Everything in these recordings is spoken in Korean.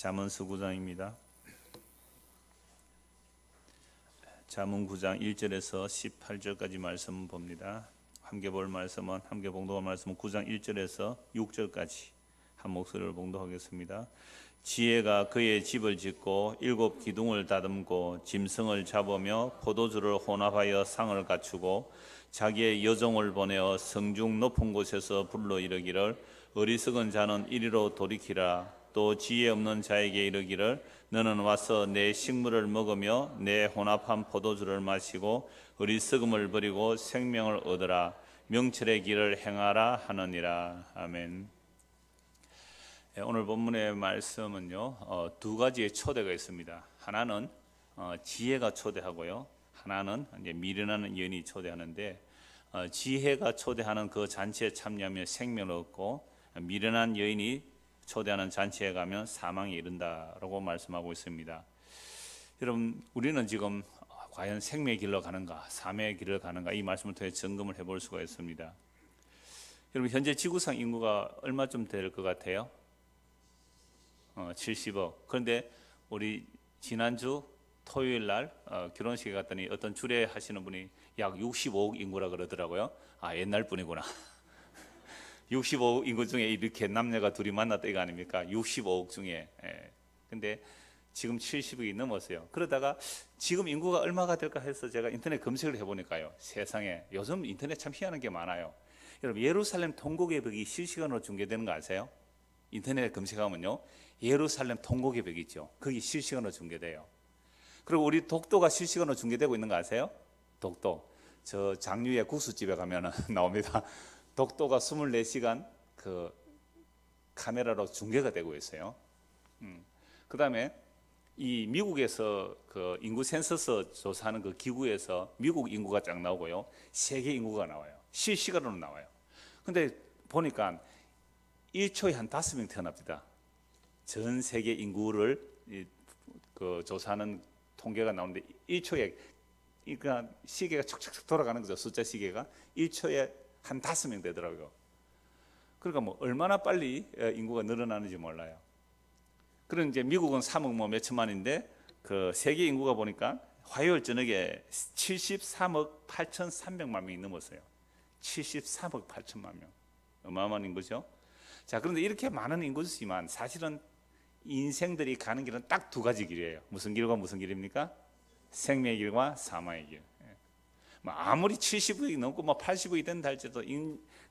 잠언서 9장입니다. 잠언 9장 1절에서 18절까지 말씀 봅니다. 함께 볼 말씀은 함께 봉독할 말씀은 9장 1절에서 6절까지 한 목소리를 봉독하겠습니다. 지혜가 그의 집을 짓고 7 기둥을 다듬고 짐승을 잡으며 포도주를 혼합하여 상을 갖추고 자기의 여종을 보내어 성중 높은 곳에서 불러 이르기를 어리석은 자는 이리로 돌이키라. 또 지혜 없는 자에게 이르기를 너는 와서 내 식물을 먹으며 내 혼합한 포도주를 마시고 어리석음을 버리고 생명을 얻으라. 명철의 길을 행하라 하느니라. 아멘. 오늘 본문의 말씀은요, 두 가지의 초대가 있습니다. 하나는 지혜가 초대하고요, 하나는 이제 미련한 여인이 초대하는데, 지혜가 초대하는 그 잔치에 참여하면 생명을 얻고, 미련한 여인이 초대하는 잔치에 가면 사망에 이른다라고 말씀하고 있습니다. 여러분, 우리는 지금 과연 생명의 길로 가는가, 삶의 길을 가는가, 이 말씀을 통해 점검을 해볼 수가 있습니다. 여러분, 현재 지구상 인구가 얼마쯤 될 것 같아요? 70억. 그런데 우리 지난주 토요일 날 결혼식에 갔더니 어떤 주례 하시는 분이 약 65억 인구라 그러더라고요. 아, 옛날 분이구나. 65억 인구 중에 이렇게 남녀가 둘이 만났다 이거 아닙니까? 65억 중에. 근데 지금 70억이 넘었어요. 그러다가 지금 인구가 얼마가 될까 해서 제가 인터넷 검색을 해보니까요, 세상에 요즘 인터넷 참 희한한 게 많아요. 여러분, 예루살렘 통곡의벽이 실시간으로 중계되는 거 아세요? 인터넷에 검색하면요, 예루살렘 통곡의벽 있죠. 거기 실시간으로 중계돼요. 그리고 우리 독도가 실시간으로 중계되고 있는 거 아세요? 독도. 저 장류의 국수집에 가면 나옵니다. 독도가 24시간 그 카메라로 중계가 되고 있어요. 그 다음에 이 미국에서 그 인구 센서스 조사하는 그 기구에서 미국 인구가 쫙 나오고요, 세계 인구가 나와요. 실시간으로 나와요. 근데 보니까 1초에 한 5명 태어납니다. 전 세계 인구를 그 조사하는 통계가 나오는데 1초에, 그러니까 시계가 촉촉촉 돌아가는 거죠. 숫자 시계가 1초에 한 5명 되더라고요. 그러니까 뭐 얼마나 빨리 인구가 늘어나는지 몰라요. 그럼 이제 미국은 3억 뭐 몇천만인데 그 세계 인구가 보니까 화요일 저녁에 73억 8,300만 명이 넘었어요. 73억 8천만 명. 어마어마한 인구죠. 자, 그런데 이렇게 많은 인구지만 사실은 인생들이 가는 길은 딱 2가지 길이에요. 무슨 길과 무슨 길입니까? 생명의 길과 사망의 길. 아무리 70억이 넘고 뭐 80억이 된다 할지라도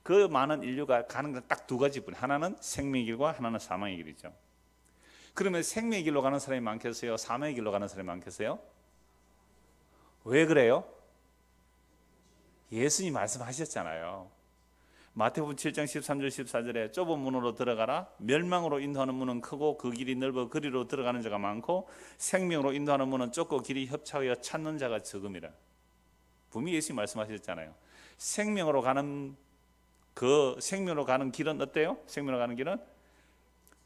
그 많은 인류가 가는 건 딱 2가지뿐. 하나는 생명의 길과 하나는 사망의 길이죠. 그러면 생명의 길로 가는 사람이 많겠어요? 사망의 길로 가는 사람이 많겠어요? 왜 그래요? 예수님 말씀하셨잖아요. 마태복음 7장 13절 14절에 좁은 문으로 들어가라. 멸망으로 인도하는 문은 크고 그 길이 넓어 그리로 들어가는 자가 많고 생명으로 인도하는 문은 좁고 길이 협착하여 찾는 자가 적음이라. 분명히 예수님 말씀하셨잖아요. 생명으로 가는 길은 어때요? 생명으로 가는 길은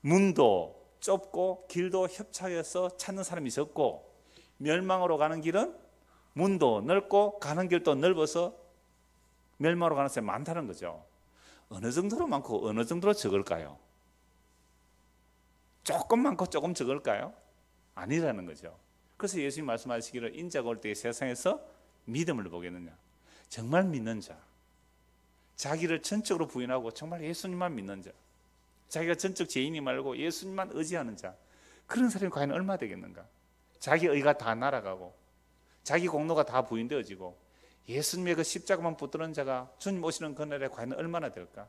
문도 좁고 길도 협착해서 찾는 사람이 적고, 멸망으로 가는 길은 문도 넓고 가는 길도 넓어서 멸망으로 가는 사람이 많다는 거죠. 어느 정도로 많고 어느 정도로 적을까요? 조금 많고 조금 적을까요? 아니라는 거죠. 그래서 예수님 말씀하시기를 인자가 올 때 세상에서 믿음을 보겠느냐, 정말 믿는 자, 자기를 전적으로 부인하고 정말 예수님만 믿는 자, 자기가 전적 죄인이 말고 예수님만 의지하는 자, 그런 사람이 과연 얼마 되겠는가? 자기 의가 다 날아가고 자기 공로가 다 부인되어지고 예수님의 그 십자가만 붙드는 자가 주님 오시는 그날에 과연 얼마나 될까?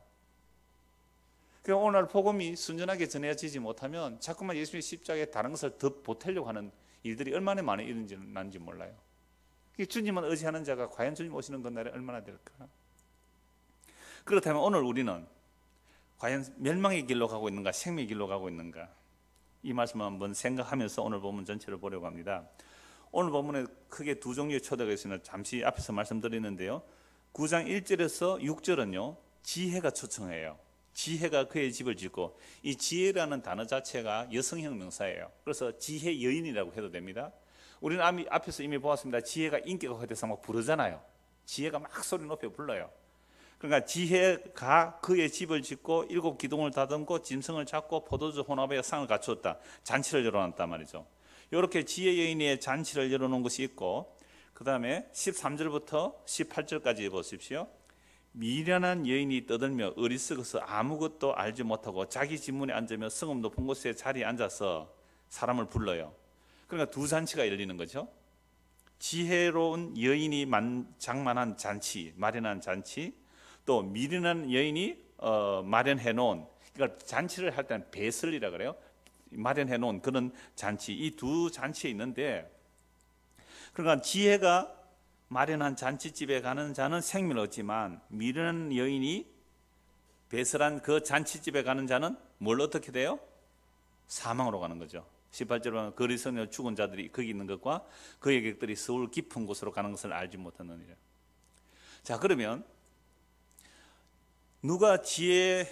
그러니까 오늘 복음이 순전하게 전해지지 못하면 자꾸만 예수님의 십자가에 다른 것을 더 보태려고 하는 일들이 얼마나 많이 일어나는지 몰라요. 주님만 의지하는 자가 과연 주님 오시는 그날에 얼마나 될까? 그렇다면 오늘 우리는 과연 멸망의 길로 가고 있는가, 생명의 길로 가고 있는가? 이 말씀을 한번 생각하면서 오늘 본문 전체를 보려고 합니다. 오늘 본문에 크게 2 종류의 초대가 있으면 잠시 앞에서 말씀드리는데요, 9장 1절에서 6절은요 지혜가 초청해요. 지혜가 그의 집을 짓고, 이 지혜라는 단어 자체가 여성형 명사예요. 그래서 지혜 여인이라고 해도 됩니다. 우리는 앞에서 이미 보았습니다. 지혜가 인격화 돼서 막 부르잖아요. 지혜가 막 소리 높여 불러요. 그러니까 지혜가 그의 집을 짓고 7기둥을 다듬고 짐승을 잡고 포도주 혼합하여 상을 갖추었다. 잔치를 열어놨단 말이죠. 이렇게 지혜 여인의 잔치를 열어놓은 것이 있고, 그 다음에 13절부터 18절까지 보십시오. 미련한 여인이 떠들며 어리석어서 아무것도 알지 못하고 자기 집문에 앉으며 성읍 높은 곳에 자리에 앉아서 사람을 불러요. 그러니까 두 잔치가 열리는 거죠. 지혜로운 여인이 장만한 잔치, 마련한 잔치, 또 미련한 여인이 마련해 놓은, 그러니까 잔치를 할 때는 배설이라 그래요. 마련해 놓은 그런 잔치, 이 두 잔치에 있는데, 그러니까 지혜가 마련한 잔치집에 가는 자는 생명을 얻지만 미련한 여인이 배설한 그 잔치집에 가는 자는 뭘 어떻게 돼요? 사망으로 가는 거죠. 18절은 거리선에 죽은 자들이 거기 있는 것과 그의 객들이 서울 깊은 곳으로 가는 것을 알지 못하느니라. 자, 그러면 누가 지혜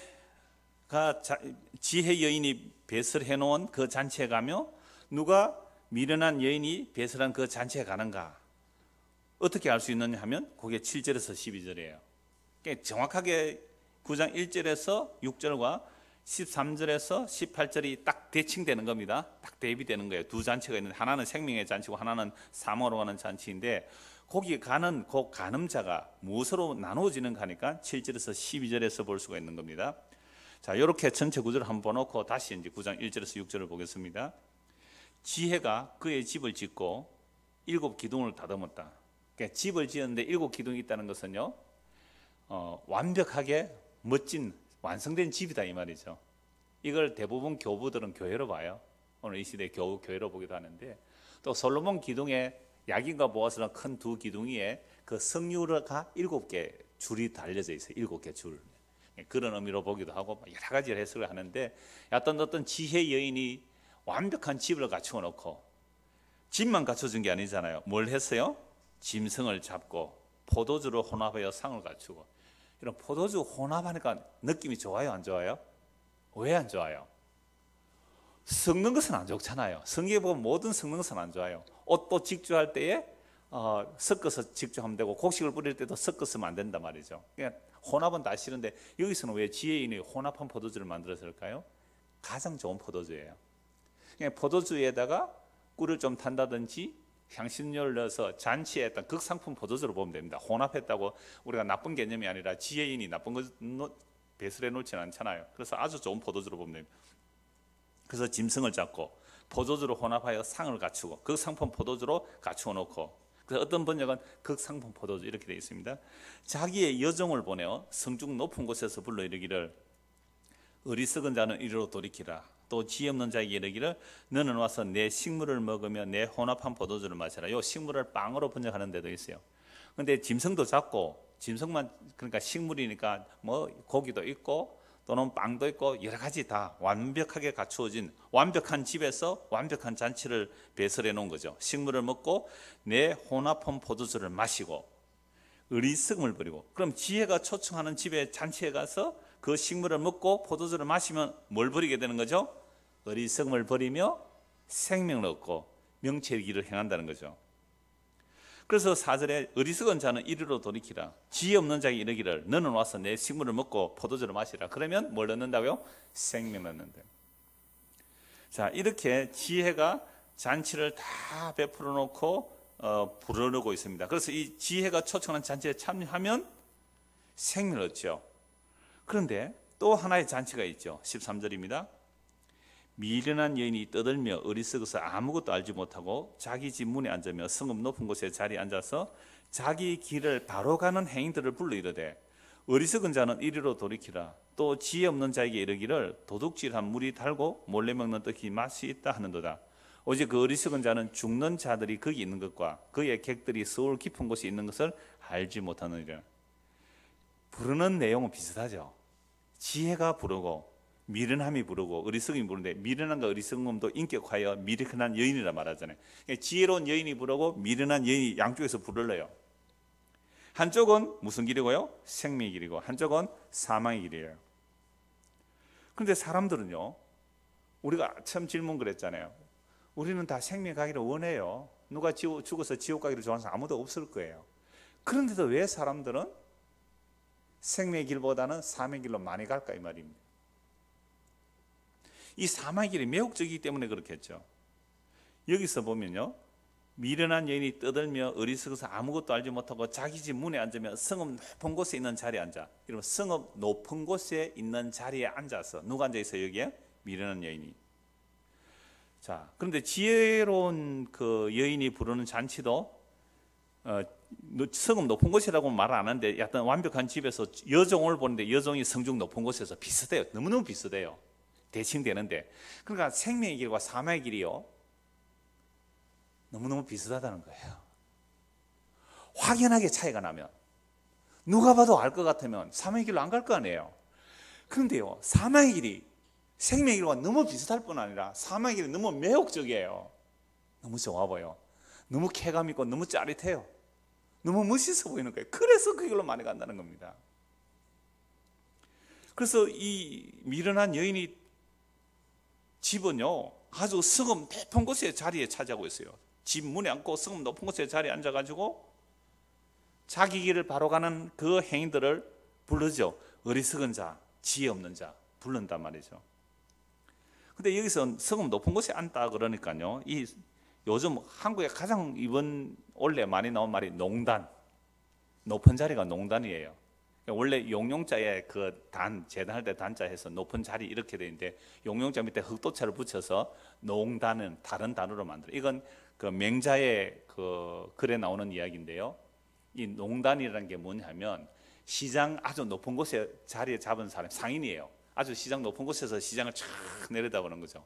여인이 배설해 놓은 그 잔치에 가며 누가 미련한 여인이 배설한 그 잔치에 가는가? 어떻게 알 수 있느냐 하면 그게 7절에서 12절이에요. 그러니까 정확하게 9장 1절에서 6절과 13절에서 18절이 딱 대칭되는 겁니다. 딱 대비되는 거예요. 두 잔치가 있는데 하나는 생명의 잔치고 하나는 사망으로 가는 잔치인데, 거기 가는 그 간음자가 무엇으로 나누어지는 가니까 7절에서 12절에서 볼 수가 있는 겁니다. 자, 이렇게 전체 구절을 한번 놓고 다시 이제 9장 1절에서 6절을 보겠습니다. 지혜가 그의 집을 짓고 7기둥을 다듬었다. 그러니까 집을 지었는데 7기둥이 있다는 것은요, 완벽하게 멋진 완성된 집이다 이 말이죠. 이걸 대부분 교부들은 교회로 봐요. 오늘 이 시대에 교회로 보기도 하는데, 또 솔로몬 기둥에 야긴과 보아스랑 큰 두 기둥 위에 그 성류가 7개 줄이 달려져 있어요. 7개 줄. 그런 의미로 보기도 하고 여러 가지 해석을 하는데, 어떤 지혜 여인이 완벽한 집을 갖추어 놓고 집만 갖춰준 게 아니잖아요. 뭘 했어요? 짐승을 잡고 포도주로 혼합하여 상을 갖추고. 이런 포도주 혼합하니까 느낌이 좋아요, 안 좋아요? 왜 안 좋아요? 섞는 것은 안 좋잖아요. 성경에 보면 모든 섞는 것은 안 좋아요. 옷도 직조할 때에 섞어서 직조하면 되고, 곡식을 뿌릴 때도 섞었으면 안 된단 말이죠. 그러니까 혼합은 다 싫은데, 여기서는 왜 지혜인이 혼합한 포도주를 만들었을까요? 가장 좋은 포도주예요. 그냥 포도주에다가 꿀을 좀 탄다든지 향신료를 넣어서 잔치에 했던 극상품 포도주로 보면 됩니다. 혼합했다고 우리가 나쁜 개념이 아니라 지혜인이 나쁜 것 배설해 놓지는 않잖아요. 그래서 아주 좋은 포도주로 보면 됩니다. 그래서 짐승을 잡고 포도주로 혼합하여 상을 갖추고 극상품 포도주로 갖추어 놓고, 그래서 어떤 번역은 극상품 포도주 이렇게 되어 있습니다. 자기의 여종을 보내어 성중 높은 곳에서 불러 이르기를 어리석은 자는 이리로 돌이키라. 또 지혜 없는 자에게 이르기를 너는 와서 내 식물을 먹으며 내 혼합한 포도주를 마시라. 요 식물을 빵으로 번역하는 데도 있어요. 근데 짐승도 잡고, 짐승만 그러니까 식물이니까 뭐 고기도 있고 또는 빵도 있고 여러 가지 다 완벽하게 갖추어진 완벽한 집에서 완벽한 잔치를 배설해 놓은 거죠. 식물을 먹고 내 혼합한 포도주를 마시고 어리석음을 버리고. 그럼 지혜가 초청하는 집에 잔치에 가서 그 식물을 먹고 포도주를 마시면 뭘 버리게 되는 거죠? 어리석음을 버리며 생명을 얻고 명철의 길을 행한다는 거죠. 그래서 4절에 어리석은 자는 이리로 돌이키라. 지혜 없는 자에게 이르기를 너는 와서 내 식물을 먹고 포도주를 마시라. 그러면 뭘 얻는다고요? 생명을 얻는다. 자, 이렇게 지혜가 잔치를 다 베풀어 놓고 부르르고 있습니다. 그래서 이 지혜가 초청하는 잔치에 참여하면 생명을 얻죠. 그런데 또 하나의 잔치가 있죠. 13절입니다. 미련한 여인이 떠들며 어리석어서 아무것도 알지 못하고 자기 집 문에 앉으며 성읍 높은 곳에 자리에 앉아서 자기 길을 바로 가는 행인들을 불러 이르되 어리석은 자는 이리로 돌이키라. 또 지혜 없는 자에게 이르기를 도둑질한 물이 달고 몰래 먹는 떡이 맛이 있다 하는도다. 오직 그 어리석은 자는 죽는 자들이 거기 있는 것과 그의 객들이 서울 깊은 곳에 있는 것을 알지 못하느니라. 부르는 내용은 비슷하죠. 지혜가 부르고 미련함이 부르고 어리석음이 부르는데, 미련함과 어리석음도 인격화하여 미련한 여인이라 말하잖아요. 그러니까 지혜로운 여인이 부르고 미련한 여인이 양쪽에서 부르러요. 한쪽은 무슨 길이고요? 생명의 길이고 한쪽은 사망의 길이에요. 그런데 사람들은요, 우리가 처음 질문 그랬잖아요. 우리는 다 생명 가기를 원해요. 누가 죽어서 지옥 가기를 좋아하는 사람 아무도 없을 거예요. 그런데도 왜 사람들은 생명의 길보다는 사망의 길로 많이 갈까 이 말입니다. 이 사망의 길이 매혹적이기 때문에 그렇겠죠. 여기서 보면요, 미련한 여인이 떠들며 어리석어서 아무것도 알지 못하고 자기 집 문에 앉으며 성읍 높은 곳에 있는 자리에 앉아. 여러분, 성읍 높은 곳에 있는 자리에 앉아서 누가 앉아 있어요? 여기에 미련한 여인이. 자, 그런데 지혜로운 그 여인이 부르는 잔치도 성읍 높은 곳이라고 말 안 하는데 약간 완벽한 집에서 여종을 보는데 여종이 성중 높은 곳에서 비슷해요. 너무너무 비슷해요. 대칭되는데. 그러니까 생명의 길과 사망의 길이요, 너무너무 비슷하다는 거예요. 확연하게 차이가 나면, 누가 봐도 알 것 같으면 사망의 길로 안 갈 거 아니에요. 그런데요, 사망의 길이 생명의 길과 너무 비슷할 뿐 아니라 사망의 길이 너무 매혹적이에요. 너무 좋아 보여. 너무 쾌감 있고 너무 짜릿해요. 너무 멋있어 보이는 거예요. 그래서 그 길로 많이 간다는 겁니다. 그래서 이 미련한 여인이 집은요, 아주 성읍 높은 곳에 자리에 차지하고 있어요. 집 문에 앉고 성읍 높은 곳에 자리에 앉아가지고 자기 길을 바로 가는 그 행위들을 부르죠. 어리석은 자, 지혜 없는 자 부른단 말이죠. 근데 여기서 성읍 높은 곳에 앉다 그러니까요, 이 요즘 한국에 가장 이번 원래 많이 나온 말이 농단, 높은 자리가 농단이에요. 원래 용용자에 그 단, 재단할 때 단자 해서 높은 자리 이렇게 되어 있는데, 용용자 밑에 흑도차를 붙여서 농단은 다른 단어로 만들어요. 이건 그 맹자의 그 글에 나오는 이야기인데요, 이 농단이라는 게 뭐냐면 시장 아주 높은 곳에 자리에 잡은 사람, 상인이에요. 아주 시장 높은 곳에서 시장을 쫙 내려다보는 거죠.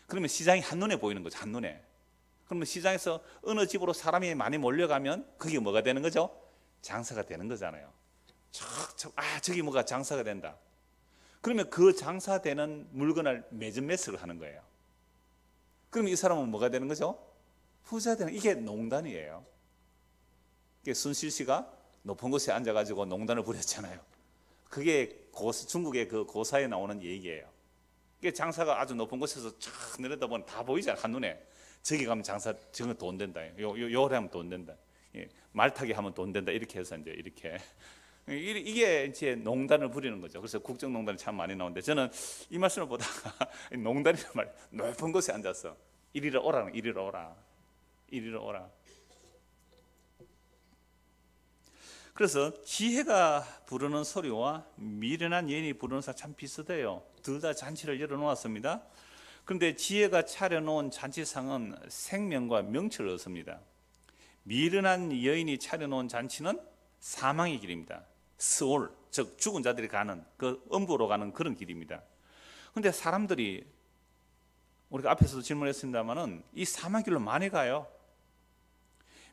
그러면 시장이 한눈에 보이는 거죠. 한눈에. 그러면 시장에서 어느 집으로 사람이 많이 몰려가면 그게 뭐가 되는 거죠? 장사가 되는 거잖아요. 저기 뭐가 장사가 된다. 그러면 그 장사되는 물건을 매진매수를 하는 거예요. 그러면 이 사람은 뭐가 되는 거죠? 부자 되는, 이게 농단이에요. 순실 씨가 높은 곳에 앉아가지고 농단을 부렸잖아요. 그게 중국의 그 고사에 나오는 얘기예요. 장사가 아주 높은 곳에서 쫙 내려다보면 다 보이잖아요. 한눈에. 저기 가면 장사, 저거 돈 된다. 요래 하면 돈 된다. 예, 말 타기 하면 돈 된다. 이렇게 해서 이제 이렇게. 이게 이제 농단을 부리는 거죠. 그래서 국정농단이 참 많이 나오는데, 저는 이 말씀을 보다가 농단이란 말, 높은 곳에 앉아서 이리로 오라, 이리로 오라, 이리로 오라. 그래서 지혜가 부르는 소리와 미련한 여인이 부르는 소리 참 비슷해요. 둘 다 잔치를 열어놓았습니다. 그런데 지혜가 차려놓은 잔치상은 생명과 명철을 얻습니다. 미련한 여인이 차려놓은 잔치는 사망의 길입니다. 스올, 즉 죽은 자들이 가는, 그 음부로 가는 그런 길입니다. 그런데 사람들이, 우리가 앞에서도 질문했습니다마는 이 사망의 길로 많이 가요.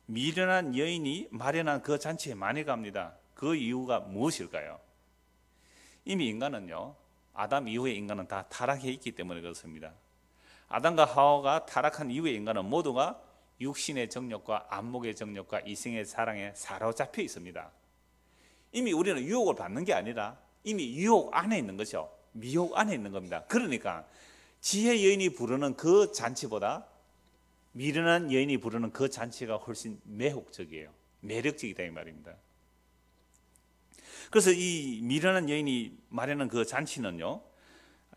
미련한 여인이 마련한 그 잔치에 많이 갑니다. 그 이유가 무엇일까요? 이미 인간은요, 아담 이후의 인간은 다 타락해 있기 때문에 그렇습니다. 아담과 하와가 타락한 이후의 인간은 모두가 육신의 정욕과 안목의 정욕과 이성의 사랑에 사로잡혀 있습니다. 이미 우리는 유혹을 받는 게 아니라 이미 유혹 안에 있는 거죠. 미혹 안에 있는 겁니다. 그러니까 지혜 여인이 부르는 그 잔치보다 미련한 여인이 부르는 그 잔치가 훨씬 매혹적이에요. 매력적이다 이 말입니다. 그래서 이 미련한 여인이 마련한 그 잔치는요,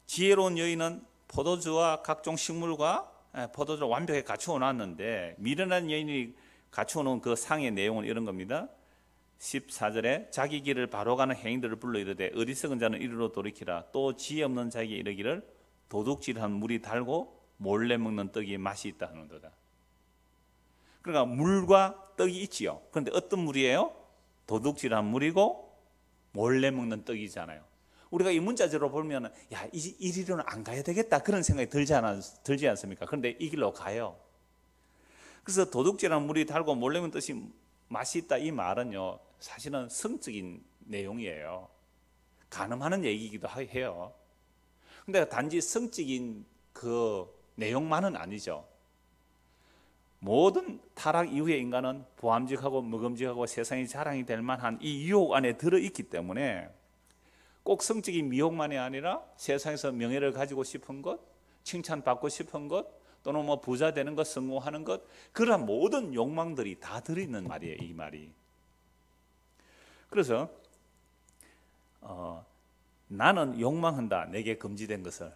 지혜로운 여인은 포도주와 각종 식물과 포도주를 완벽하게 갖추어 놨는데, 미련한 여인이 갖추어 놓은 그 상의 내용은 이런 겁니다. 14절에 자기 길을 바로 가는 행인들을 불러 이르되 어리석은 자는 이리로 돌이키라. 또 지혜 없는 자에게 이르기를 도둑질한 물이 달고 몰래 먹는 떡이 맛이 있다 하는도다. 그러니까 물과 떡이 있지요. 그런데 어떤 물이에요? 도둑질한 물이고 몰래 먹는 떡이잖아요. 우리가 이 문자적으로 보면 야, 이 길로는 안 가야 되겠다 그런 생각이 들지 않습니까? 그런데 이 길로 가요. 그래서 도둑질한 물이 달고 몰래 먹는 떡이 맛이 있다, 이 말은요, 사실은 성적인 내용이에요. 간음하는 얘기이기도 해요. 근데 단지 성적인 그 내용만은 아니죠. 모든 타락 이후의 인간은 보암직하고 먹음직하고 세상의 자랑이 될 만한 이 유혹 안에 들어있기 때문에 꼭 성적인 미혹만이 아니라 세상에서 명예를 가지고 싶은 것, 칭찬받고 싶은 것, 또는 뭐 부자 되는 것, 성공하는 것, 그런 모든 욕망들이 다 들어있는 말이에요, 이 말이. 그래서 나는 욕망한다. 내게 금지된 것을.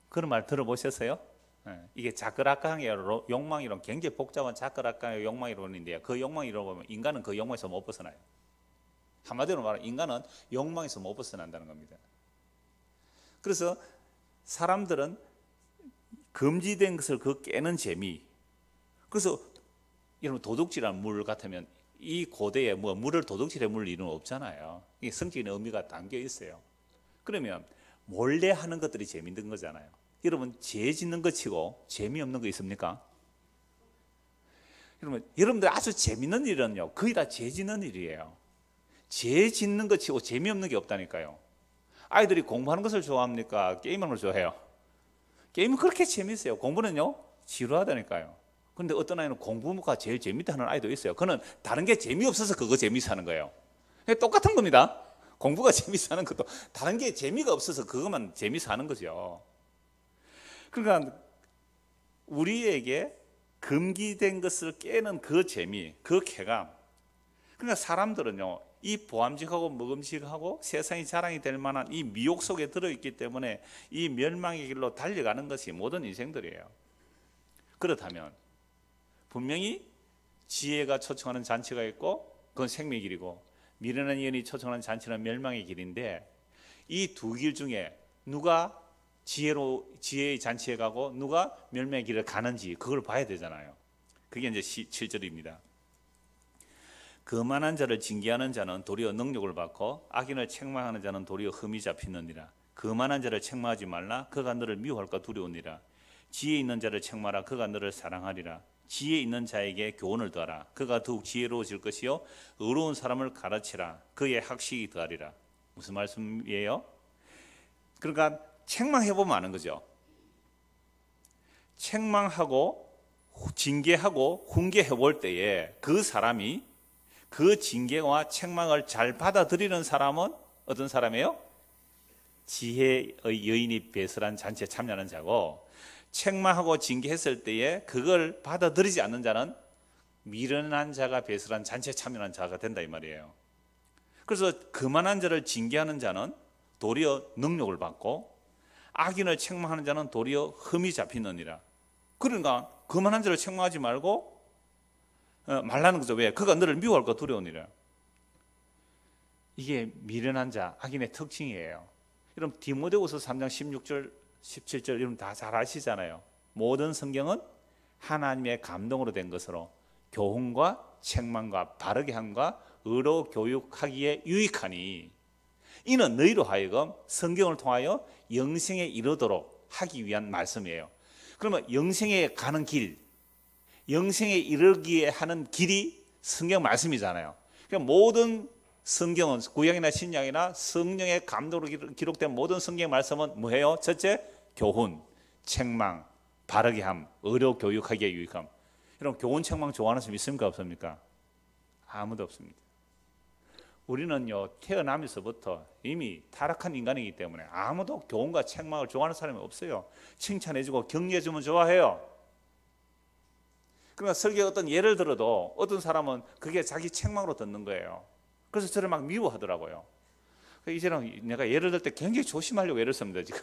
그런 말 들어보셨어요? 이게 자클아카항이로 욕망이론 굉장히 복잡한 자클아카항의 욕망이론인데요. 그 욕망이론 보면 인간은 그 욕망에서 못 벗어나요. 한마디로 말하면 인간은 욕망에서 못 벗어난다는 겁니다. 그래서 사람들은 금지된 것을 그 깨는 재미. 그래서 여러분 도둑질한 물 같으면 이 고대에 뭐 물을 도둑질해 물 일은 없잖아요. 이게 성적인 의미가 담겨 있어요. 그러면 몰래 하는 것들이 재밌는 거잖아요. 여러분 죄 짓는 것 치고 재미없는 거 있습니까? 여러분들 아주 재밌는 일은요 거의 다 죄 짓는 일이에요. 죄 짓는 것 치고 재미없는 게 없다니까요. 아이들이 공부하는 것을 좋아합니까? 게임하는 걸 좋아해요? 게임은 그렇게 재밌어요. 공부는요 지루하다니까요. 그런데 어떤 아이는 공부가 제일 재밌다 하는 아이도 있어요. 그는 다른 게 재미없어서 그거 재밌어 하는 거예요. 똑같은 겁니다. 공부가 재밌어 하는 것도 다른 게 재미가 없어서 그것만 재밌어 하는 거죠. 그러니까 우리에게 금기된 것을 깨는 그 재미, 그 쾌감. 그러니까 사람들은요 이 보암직하고 먹음직하고 세상이 자랑이 될 만한 이 미혹 속에 들어있기 때문에 이 멸망의 길로 달려가는 것이 모든 인생들이에요. 그렇다면 분명히 지혜가 초청하는 잔치가 있고 그건 생명의 길이고 미련한 인이 초청하는 잔치는 멸망의 길인데 이 두 길 중에 누가 지혜의 잔치에 가고 누가 멸망의 길을 가는지 그걸 봐야 되잖아요. 그게 이제 7절입니다. 거만한 자를 징계하는 자는 도리어 능력을 받고 악인을 책망하는 자는 도리어 흠이 잡히느니라. 거만한 자를 책망하지 말라. 그가 너를 미워할까 두려우니라. 지혜 있는 자를 책망하라. 그가 너를 사랑하리라. 지혜 있는 자에게 교훈을 더하라. 그가 더욱 지혜로워질 것이요 의로운 사람을 가르치라. 그의 학식이 더하리라. 무슨 말씀이에요? 그러니까 책망해보면 아는 거죠. 책망하고 징계하고 훈계해볼 때에 그 사람이 그 징계와 책망을 잘 받아들이는 사람은 어떤 사람이에요? 지혜의 여인이 배설한 잔치에 참여하는 자고, 책망하고 징계했을 때에 그걸 받아들이지 않는 자는 미련한 자가 배설한 잔치에 참여하는 자가 된다 이 말이에요. 그래서 거만한 자를 징계하는 자는 도리어 능력을 받고 악인을 책망하는 자는 도리어 흠이 잡히느니라. 그러니까 거만한 자를 책망하지 말고 말라는 거죠. 왜? 그가 너를 미워할까 두려우니라. 이게 미련한 자, 악인의 특징이에요. 여러분 디모데후서 3장 16절 17절 여러분 다 잘 아시잖아요. 모든 성경은 하나님의 감동으로 된 것으로 교훈과 책망과 바르게 함과 의로 교육하기에 유익하니 이는 너희로 하여금 성경을 통하여 영생에 이르도록 하기 위한 말씀이에요. 그러면 영생에 가는 길, 영생에 이르기에 하는 길이 성경 말씀이잖아요. 그러니까 모든 성경은 구약이나 신약이나 성령의 감동으로 기록된 모든 성경 말씀은 뭐예요? 첫째, 교훈, 책망, 바르게 함, 의로 교육하기에 유익함. 여러분 교훈, 책망 좋아하는 사람 있습니까? 없습니까? 아무도 없습니다. 우리는요 태어나면서부터 이미 타락한 인간이기 때문에 아무도 교훈과 책망을 좋아하는 사람이 없어요. 칭찬해주고 격려해주면 좋아해요. 그러니까 설교 어떤 예를 들어도 어떤 사람은 그게 자기 책망으로 듣는 거예요. 그래서 저를 막 미워하더라고요. 이제는 내가 예를 들 때 굉장히 조심하려고 예를 씁니다. 지금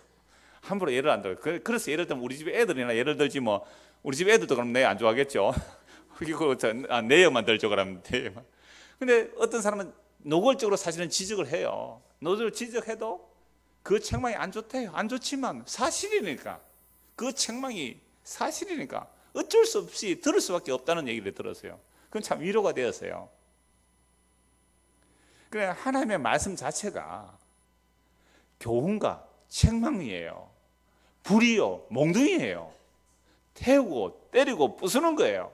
함부로 예를 안 들어요. 그래서 예를 들면 우리 집 애들이나 예를 들지 뭐 우리 집 애들도 그럼 내 안 좋아하겠죠. 내 영만 들죠 그러면. 근데 어떤 사람은 노골적으로 사실은 지적을 해요. 노골적으로 지적해도 그 책망이 안 좋대요. 안 좋지만 사실이니까, 그 책망이 사실이니까 어쩔 수 없이 들을 수밖에 없다는 얘기를 들었어요. 그건 참 위로가 되었어요. 그래, 하나님의 말씀 자체가 교훈과 책망이에요. 불이요, 몽둥이에요. 태우고 때리고 부수는 거예요.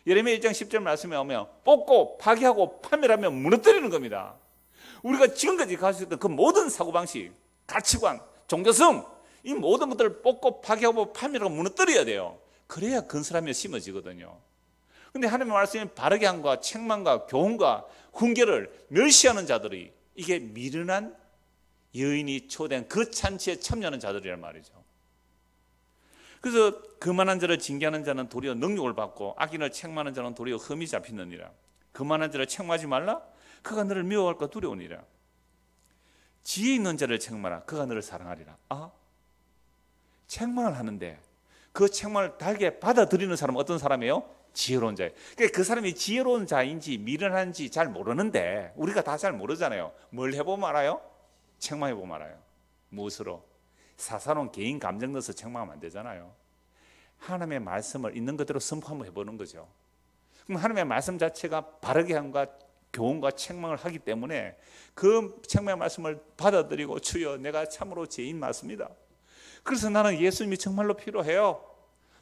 예레미야 1장 10절 말씀에 오면 뽑고 파괴하고 파멸하며 무너뜨리는 겁니다. 우리가 지금까지 가졌던 그 모든 사고방식, 가치관, 종교성, 이 모든 것들을 뽑고 파괴하고 파멸하고 무너뜨려야 돼요. 그래야 건설하며 심어지거든요. 그런데 하나님의 말씀이 바르게 함과 책망과 교훈과 훈계를 멸시하는 자들이, 이게 미련한 여인이 초대한 그 잔치에 참여하는 자들이란 말이죠. 그래서 거만한 자를 징계하는 자는 도리어 능력을 받고 악인을 책망하는 자는 도리어 흠이 잡히느니라. 거만한 자를 책망하지 말라. 그가 너를 미워할까 두려우니라. 지혜 있는 자를 책망하라. 그가 너를 사랑하리라. 책망을 하는데 그 책망을 달게 받아들이는 사람은 어떤 사람이에요? 지혜로운 자예요. 그러니까 그 사람이 지혜로운 자인지 미련한지 잘 모르는데, 우리가 다 잘 모르잖아요. 뭘 해보면 알아요? 책망해보면 알아요. 무엇으로? 사사로운 개인 감정 넣어서 책망하면 안 되잖아요. 하나님의 말씀을 있는 그대로 선포 한번 해보는 거죠. 그럼 하나님의 말씀 자체가 바르게 함과 교훈과 책망을 하기 때문에 그 책망의 말씀을 받아들이고, 주여 내가 참으로 죄인 맞습니다, 그래서 나는 예수님이 정말로 필요해요,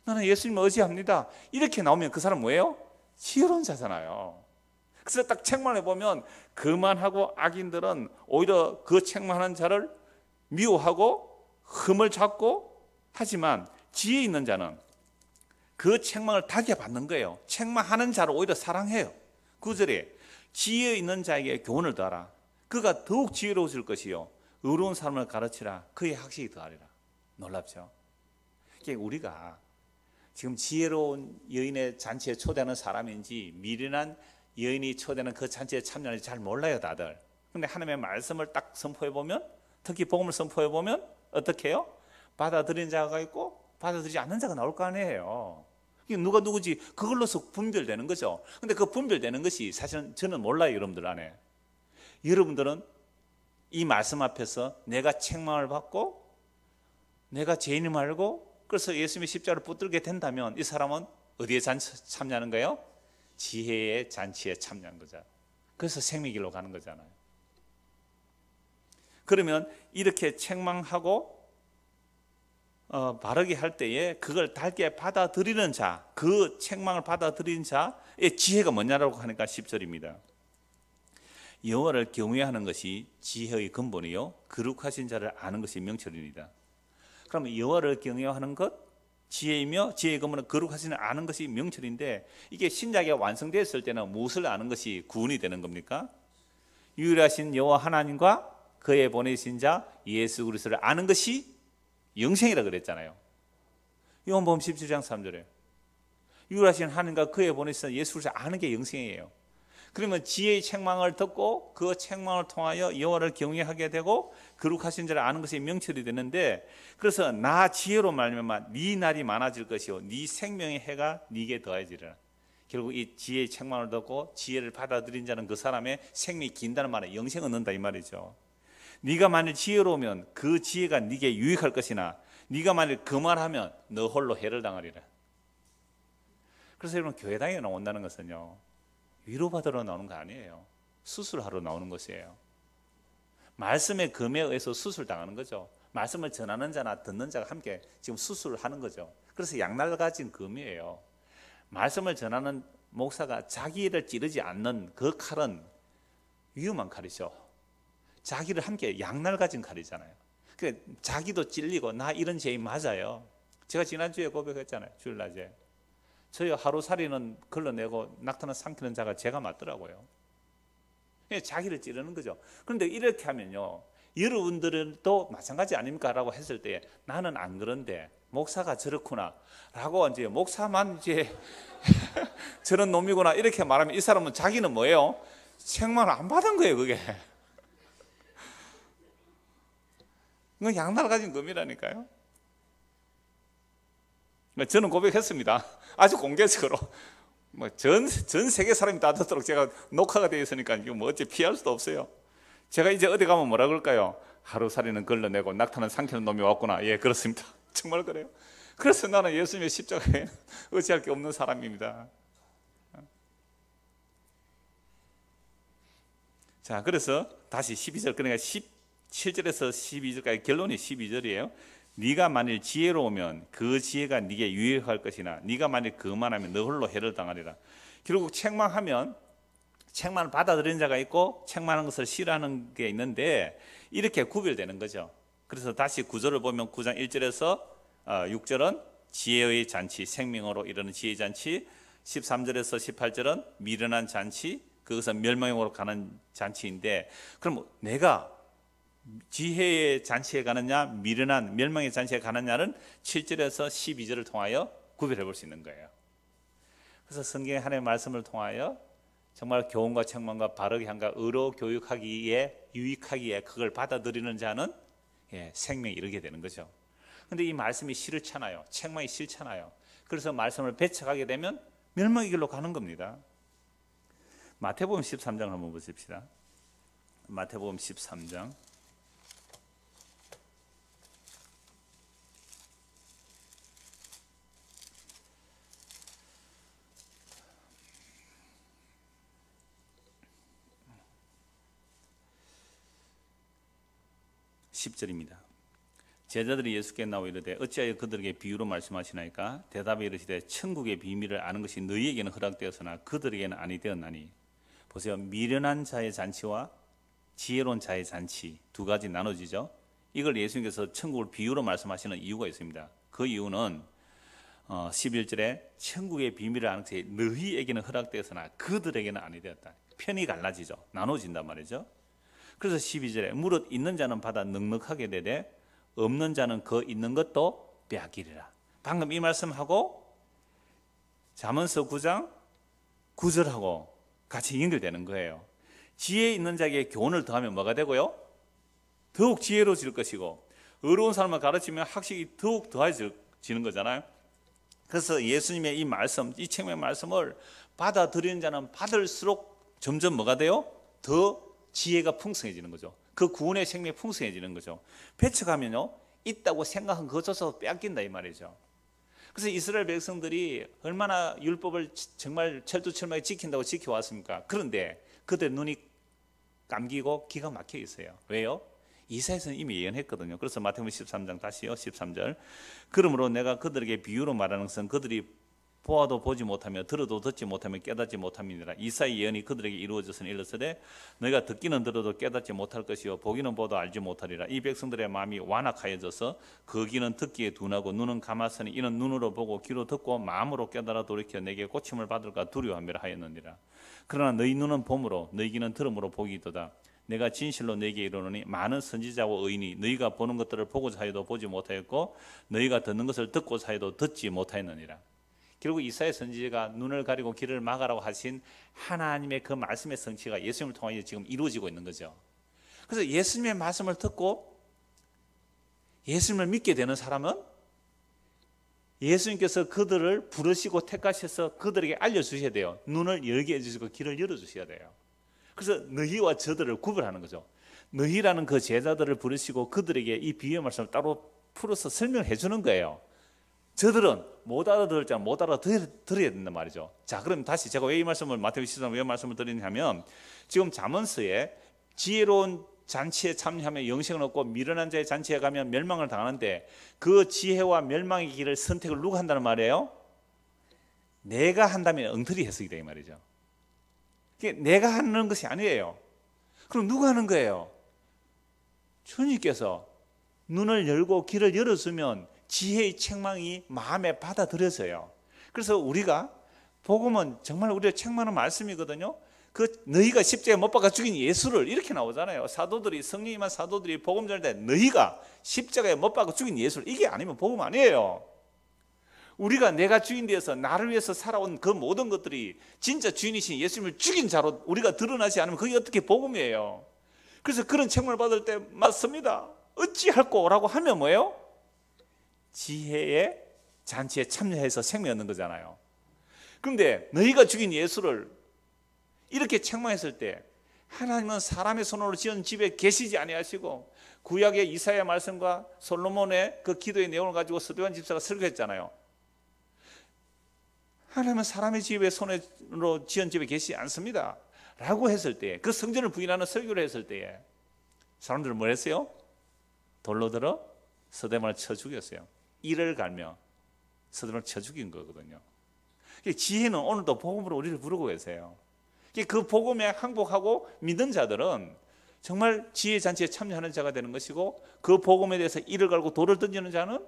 나는 예수님을 의지합니다, 이렇게 나오면 그 사람 뭐예요? 지혜로운 자잖아요. 그래서 딱 책망을 보면 그만하고 악인들은 오히려 그 책망하는 자를 미워하고 흠을 잡고, 하지만 지혜 있는 자는 그 책망을 달게 받는 거예요. 책망하는 자를 오히려 사랑해요. 9절에 지혜 있는 자에게 교훈을 더하라. 그가 더욱 지혜로워질 것이요 의로운 사람을 가르치라. 그의 학식이 더하리라. 놀랍죠? 우리가 지금 지혜로운 여인의 잔치에 초대하는 사람인지 미련한 여인이 초대하는 그 잔치에 참여하는지 잘 몰라요, 다들. 근데 하나님의 말씀을 딱 선포해보면, 특히 복음을 선포해보면 어떻게 해요? 받아들이는 자가 있고 받아들이지 않는 자가 나올 거 아니에요. 누가 누구지 그걸로서 분별되는 거죠. 근데 그 분별되는 것이 사실은 저는 몰라요, 여러분들 안에. 여러분들은 이 말씀 앞에서 내가 책망을 받고 내가 죄인을 알고 그래서 예수님의 십자가를 붙들게 된다면 이 사람은 어디에 참여하는 거예요? 지혜의 잔치에 참여한 거죠. 그래서 생명길로 가는 거잖아요. 그러면 이렇게 책망하고 바르게 할 때에 그걸 달게 받아들이는 자, 그 책망을 받아들이는 자의 지혜가 뭐냐라고 하니까 10절입니다. 여호와를 경외하는 것이 지혜의 근본이요 거룩하신 자를 아는 것이 명철입니다. 그러면 여호와를 경외하는 것 지혜이며, 지혜의 근본은 거룩하신 자를 아는 것이 명철인데, 이게 신약이 완성되었을 때는 무엇을 아는 것이 구원이 되는 겁니까? 유일하신 여호와 하나님과 그의 보내신 자 예수 그리스도를 아는 것이 영생이라 그랬잖아요. 요한복음 17장 3절에 유일하신 하나님과 그의 보내신 예수 그리스도를 아는 게 영생이에요. 그러면 지혜의 책망을 듣고 그 책망을 통하여 여호와를 경외하게 되고 거룩하신 자를 아는 것이 명철이 되는데, 그래서 나 지혜로 말미암아 네 날이 많아질 것이요 네 생명의 해가 네게 더해지리라. 결국 이 지혜의 책망을 듣고 지혜를 받아들인 자는 그 사람의 생명이 긴다는 말은 영생을 얻는다 이 말이죠. 네가 만일 지혜로우면 그 지혜가 네게 유익할 것이나 네가 만일 그만하면 너 홀로 해를 당하리라. 그래서 여러분, 교회당에 나온다는 것은요 위로받으러 나오는 거 아니에요. 수술하러 나오는 것이에요. 말씀의 금에 의해서 수술당하는 거죠. 말씀을 전하는 자나 듣는 자가 함께 지금 수술을 하는 거죠. 그래서 양날 가진 금이에요. 말씀을 전하는 목사가 자기를 찌르지 않는 그 칼은 위험한 칼이죠. 자기를 함께 양날 가진 칼이잖아요. 그러니까 자기도 찔리고 나 이런 죄인 맞아요. 제가 지난주에 고백했잖아요. 주일날에 저희 하루살이는 걸러내고 낙타는 삼키는 자가 제가 맞더라고요. 자기를 찌르는 거죠. 그런데 이렇게 하면요 여러분들도 마찬가지 아닙니까? 라고 했을 때 나는 안 그런데 목사가 저렇구나 라고 이제 목사만 이제 저런 놈이구나 이렇게 말하면 이 사람은 자기는 뭐예요? 책망을 안 받은 거예요. 그게 이건 양날 가진 금이라니까요. 저는 고백했습니다. 아주 공개적으로. 전 세계 사람이 다 듣도록 제가 녹화가 되어 있으니까 이거 뭐 어째 피할 수도 없어요. 제가 이제 어디 가면 뭐라 그럴까요? 하루살이는 걸러내고 낙타는 삼키는 놈이 왔구나. 예, 그렇습니다. 정말 그래요. 그래서 나는 예수님의 십자가에 의지할 게 없는 사람입니다. 자, 그래서 다시 12절, 그러니까 17절에서 12절까지 결론이 12절이에요. 네가 만일 지혜로우면 그 지혜가 네게 유익할 것이나 네가 만일 그만하면 너 홀로 해를 당하리라. 결국 책망하면 책망을 받아들이는 자가 있고 책망하는 것을 싫어하는 게 있는데 이렇게 구별되는 거죠. 그래서 다시 9절을 보면 9장 1절에서 6절은 지혜의 잔치, 생명으로 이르는 지혜의 잔치, 13절에서 18절은 미련한 잔치, 그것은 멸망으로 가는 잔치인데, 그럼 내가 지혜의 잔치에 가느냐 미련한 멸망의 잔치에 가느냐는 7절에서 12절을 통하여 구별해 볼 수 있는 거예요. 그래서 성경의 하나님의 말씀을 통하여 정말 교훈과 책망과 바르게 한가 의로 교육하기에 유익하기에 그걸 받아들이는 자는 생명에 이르게 되는 거죠. 근데 이 말씀이 싫잖아요. 책망이 싫잖아요. 그래서 말씀을 배척하게 되면 멸망의 길로 가는 겁니다. 마태복음 13장 한번 보십시다. 마태복음 13장 10절입니다. 제자들이 예수께 나와 이르되 어찌하여 그들에게 비유로 말씀하시나이까? 대답에 이르시되 천국의 비밀을 아는 것이 너희에게는 허락되었으나 그들에게는 아니 되었나니. 보세요. 미련한 자의 잔치와 지혜로운 자의 잔치 두 가지 나눠지죠. 이걸 예수님께서 천국을 비유로 말씀하시는 이유가 있습니다. 그 이유는 11절에 천국의 비밀을 아는 것이 너희에게는 허락되었으나 그들에게는 아니 되었다. 편이 갈라지죠. 나눠진단 말이죠. 그래서 12절에 무릇 있는 자는 받아 넉넉하게 되되 없는 자는 그 있는 것도 빼앗기리라. 방금 이 말씀하고 잠언서 9장 9절하고 같이 연결되는 거예요. 지혜 있는 자에게 교훈을 더하면 뭐가 되고요? 더욱 지혜로워질 것이고 의로운 사람을 가르치면 학식이 더욱 더해지는 거잖아요. 그래서 예수님의 이 말씀, 이 책의 말씀을 받아들이는 자는 받을수록 점점 뭐가 돼요? 더 지혜가 풍성해지는 거죠. 그 구원의 생명이 풍성해지는 거죠. 배척하면요, 있다고 생각한 그것조차도 빼앗긴다 이 말이죠. 그래서 이스라엘 백성들이 얼마나 율법을 정말 철두철미하게 지킨다고 지켜왔습니까? 그런데 그들 눈이 감기고 기가 막혀 있어요. 왜요? 이사야서는 이미 예언했거든요. 그래서 마태복음 13장 다시요, 13절. 그러므로 내가 그들에게 비유로 말하는 것은 그들이 보아도 보지 못하며 들어도 듣지 못하며 깨닫지 못함이니라. 이사야 예언이 그들에게 이루어져서는 일렀으되 너희가 듣기는 들어도 깨닫지 못할 것이요 보기는 보도 알지 못하리라. 이 백성들의 마음이 완악하여져서 그 귀는 듣기에 둔하고 눈은 감았으니 이는 눈으로 보고 귀로 듣고 마음으로 깨달아 돌이켜 내게 고침을 받을까 두려워함이라 하였느니라. 그러나 너희 눈은 봄으로 너희 귀는 들음으로 복이도다. 내가 진실로 너희에게 이르노니 많은 선지자와 의인이 너희가 보는 것들을 보고자 하여도 보지 못하였고 너희가 듣는 것을 듣고자 하여도 듣지 못하였느니라. 결국 이사야 선지자가 눈을 가리고 귀를 막으라고 하신 하나님의 그 말씀의 성취가 예수님을 통하여 지금 이루어지고 있는 거죠. 그래서 예수님의 말씀을 듣고 예수님을 믿게 되는 사람은 예수님께서 그들을 부르시고 택하셔서 그들에게 알려주셔야 돼요. 눈을 열게 해주시고 귀를 열어주셔야 돼요. 그래서 너희와 저들을 구별하는 거죠. 너희라는 그 제자들을 부르시고 그들에게 이 비유의 말씀을 따로 풀어서 설명해 주는 거예요. 저들은 못 알아들을 자는 못 알아들어야 된단 말이죠. 자, 그럼 다시 제가 왜 이 말씀을 마태복음 13장 왜 말씀을 드리냐면 지금 잠언서에 지혜로운 잔치에 참여하면 영생을 얻고 미련한 자의 잔치에 가면 멸망을 당하는데 그 지혜와 멸망의 길을 선택을 누가 한다는 말이에요? 내가 한다면 엉터리 해석이 돼 이 말이죠. 내가 하는 것이 아니에요. 그럼 누가 하는 거예요? 주님께서 눈을 열고 길을 열어주면 지혜의 책망이 마음에 받아들여져요. 그래서 우리가 복음은 정말 우리가 책망하는 말씀이거든요. 그 너희가 십자가에 못 박아 죽인 예수를 이렇게 나오잖아요. 사도들이 성령 임한 사도들이 복음 전할 때 너희가 십자가에 못 박아 죽인 예수를 이게 아니면 복음 아니에요. 우리가 내가 주인 되어서 나를 위해서 살아온 그 모든 것들이 진짜 주인이신 예수님을 죽인 자로 우리가 드러나지 않으면 그게 어떻게 복음이에요. 그래서 그런 책망을 받을 때 맞습니다. 어찌할꼬 라고 하면 뭐예요? 지혜의 잔치에 참여해서 생명 얻는 거잖아요. 그런데 너희가 죽인 예수를 이렇게 책망했을 때 하나님은 사람의 손으로 지은 집에 계시지 아니하시고 구약의 이사야 말씀과 솔로몬의 그 기도의 내용을 가지고 스데반 집사가 설교했잖아요. 하나님은 사람의 집에 손으로 지은 집에 계시지 않습니다 라고 했을 때, 그 성전을 부인하는 설교를 했을 때에 사람들은 뭘 했어요? 돌로 들어 스데반을 쳐 죽였어요. 이를 갈며 스데반을 쳐 죽인 거거든요. 지혜는 오늘도 복음으로 우리를 부르고 계세요. 그 복음에 항복하고 믿는 자들은 정말 지혜 잔치에 참여하는 자가 되는 것이고, 그 복음에 대해서 이를 갈고 돌을 던지는 자는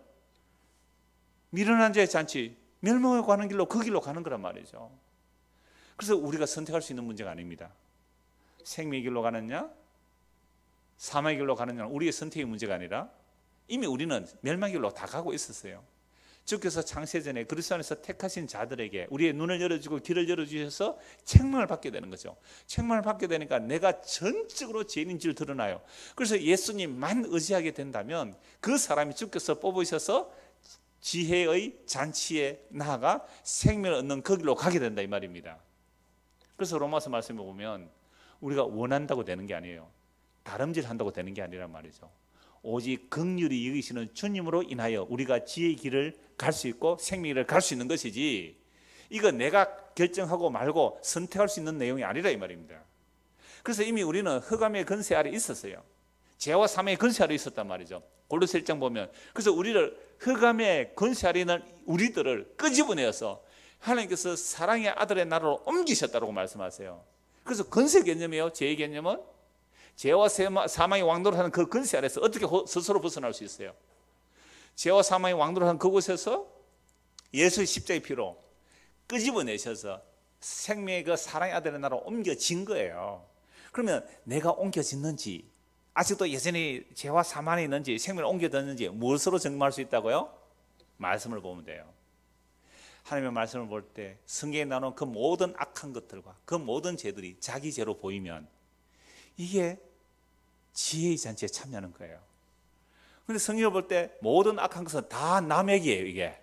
미련한 자의 잔치, 멸망에 가는 길로 그 길로 가는 거란 말이죠. 그래서 우리가 선택할 수 있는 문제가 아닙니다. 생명의 길로 가느냐 사망의 길로 가느냐는 우리의 선택의 문제가 아니라 이미 우리는 멸망의 길로 다 가고 있었어요. 주께서 창세전에 그리스도 안에서 택하신 자들에게 우리의 눈을 열어주고 길을 열어주셔서 책망을 받게 되는 거죠. 책망을 받게 되니까 내가 전적으로 죄인인 줄 드러나요. 그래서 예수님만 의지하게 된다면 그 사람이 주께서 뽑으셔서 지혜의 잔치에 나아가 생명을 얻는 그 길로 가게 된다 이 말입니다. 그래서 로마서 말씀에 보면 우리가 원한다고 되는 게 아니에요. 다름질한다고 되는 게 아니란 말이죠. 오직 긍휼히 여기시는 주님으로 인하여 우리가 지혜의 길을 갈 수 있고 생명의 길을 갈 수 있는 것이지, 이거 내가 결정하고 말고 선택할 수 있는 내용이 아니라 이 말입니다. 그래서 이미 우리는 흑암의 권세 아래 있었어요. 죄와 사망의 권세 아래 있었단 말이죠. 골로새 1장 보면, 그래서 우리를 흑암의 권세 아래 있는 우리들을 끄집어내어서 하나님께서 사랑의 아들의 나라로 옮기셨다고 말씀하세요. 그래서 권세 개념이에요. 죄의 개념은 죄와 사망의 왕노릇하는 그 권세 아래서 어떻게 스스로 벗어날 수 있어요? 죄와 사망의 왕노릇하는 그곳에서 예수의 십자가의 피로 끄집어내셔서 생명의 그 사랑의 아들의 나라로 옮겨진 거예요. 그러면 내가 옮겨졌는지, 아직도 여전히 죄와 사망에 있는지, 생명을 옮겨졌는지 무엇으로 증명할 수 있다고요? 말씀을 보면 돼요. 하나님의 말씀을 볼 때 성경에 나오는 그 모든 악한 것들과 그 모든 죄들이 자기 죄로 보이면 이게 지혜의 잔치에 참여하는 거예요. 그런데 성경을 볼 때 모든 악한 것은 다 남 얘기예요. 이게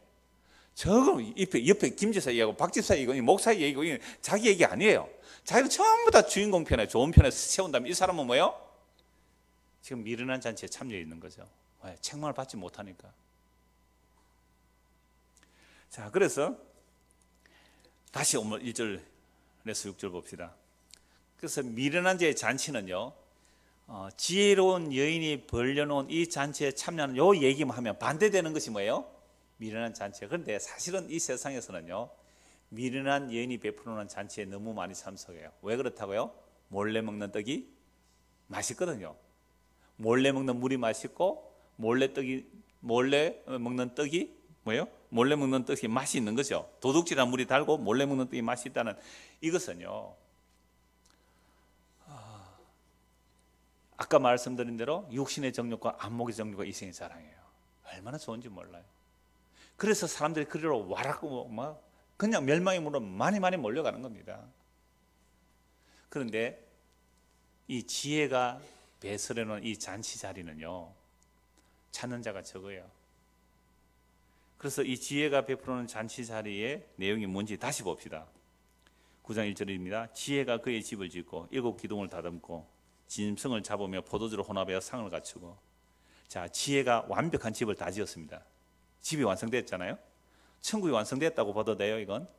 저거 옆에 김지사 얘기하고 박지사 얘기하고 목사 얘기하고 자기 얘기 아니에요. 자기는 전부 다 주인공 편에 좋은 편에 세운다면 이 사람은 뭐예요? 지금 미련한 잔치에 참여해 있는 거죠. 왜? 책망을 받지 못하니까. 자, 그래서 다시 오늘 1절에서 6절 봅시다. 그래서 미련한 자의 잔치는요, 지혜로운 여인이 벌려놓은 이 잔치에 참여하는 요 얘기만 하면 반대되는 것이 뭐예요? 미련한 잔치. 그런데 사실은 이 세상에서는요, 미련한 여인이 베풀어놓은 잔치에 너무 많이 참석해요. 왜 그렇다고요? 몰래 먹는 떡이 맛있거든요. 몰래 먹는 물이 맛있고 몰래 먹는 떡이 뭐예요? 몰래 먹는 떡이 맛이 있는 거죠. 도둑질한 물이 달고 몰래 먹는 떡이 맛이 있다는 이것은요, 아까 말씀드린 대로 육신의 정욕과 안목의 정욕과 이생의 자랑이에요. 얼마나 좋은지 몰라요. 그래서 사람들이 그리로 와라고 막 그냥 멸망의 문으로 많이 몰려가는 겁니다. 그런데 이 지혜가 배설해 놓은 이 잔치 자리는요, 찾는 자가 적어요. 그래서 이 지혜가 베풀어놓은 잔치 자리의 내용이 뭔지 다시 봅시다. 9장 1절입니다. 지혜가 그의 집을 짓고 7 기둥을 다듬고 짐승을 잡으며 포도주를 혼합하여 상을 갖추고. 자, 지혜가 완벽한 집을 다 지었습니다. 집이 완성됐잖아요. 천국이 완성됐다고 봐도 돼요. 이건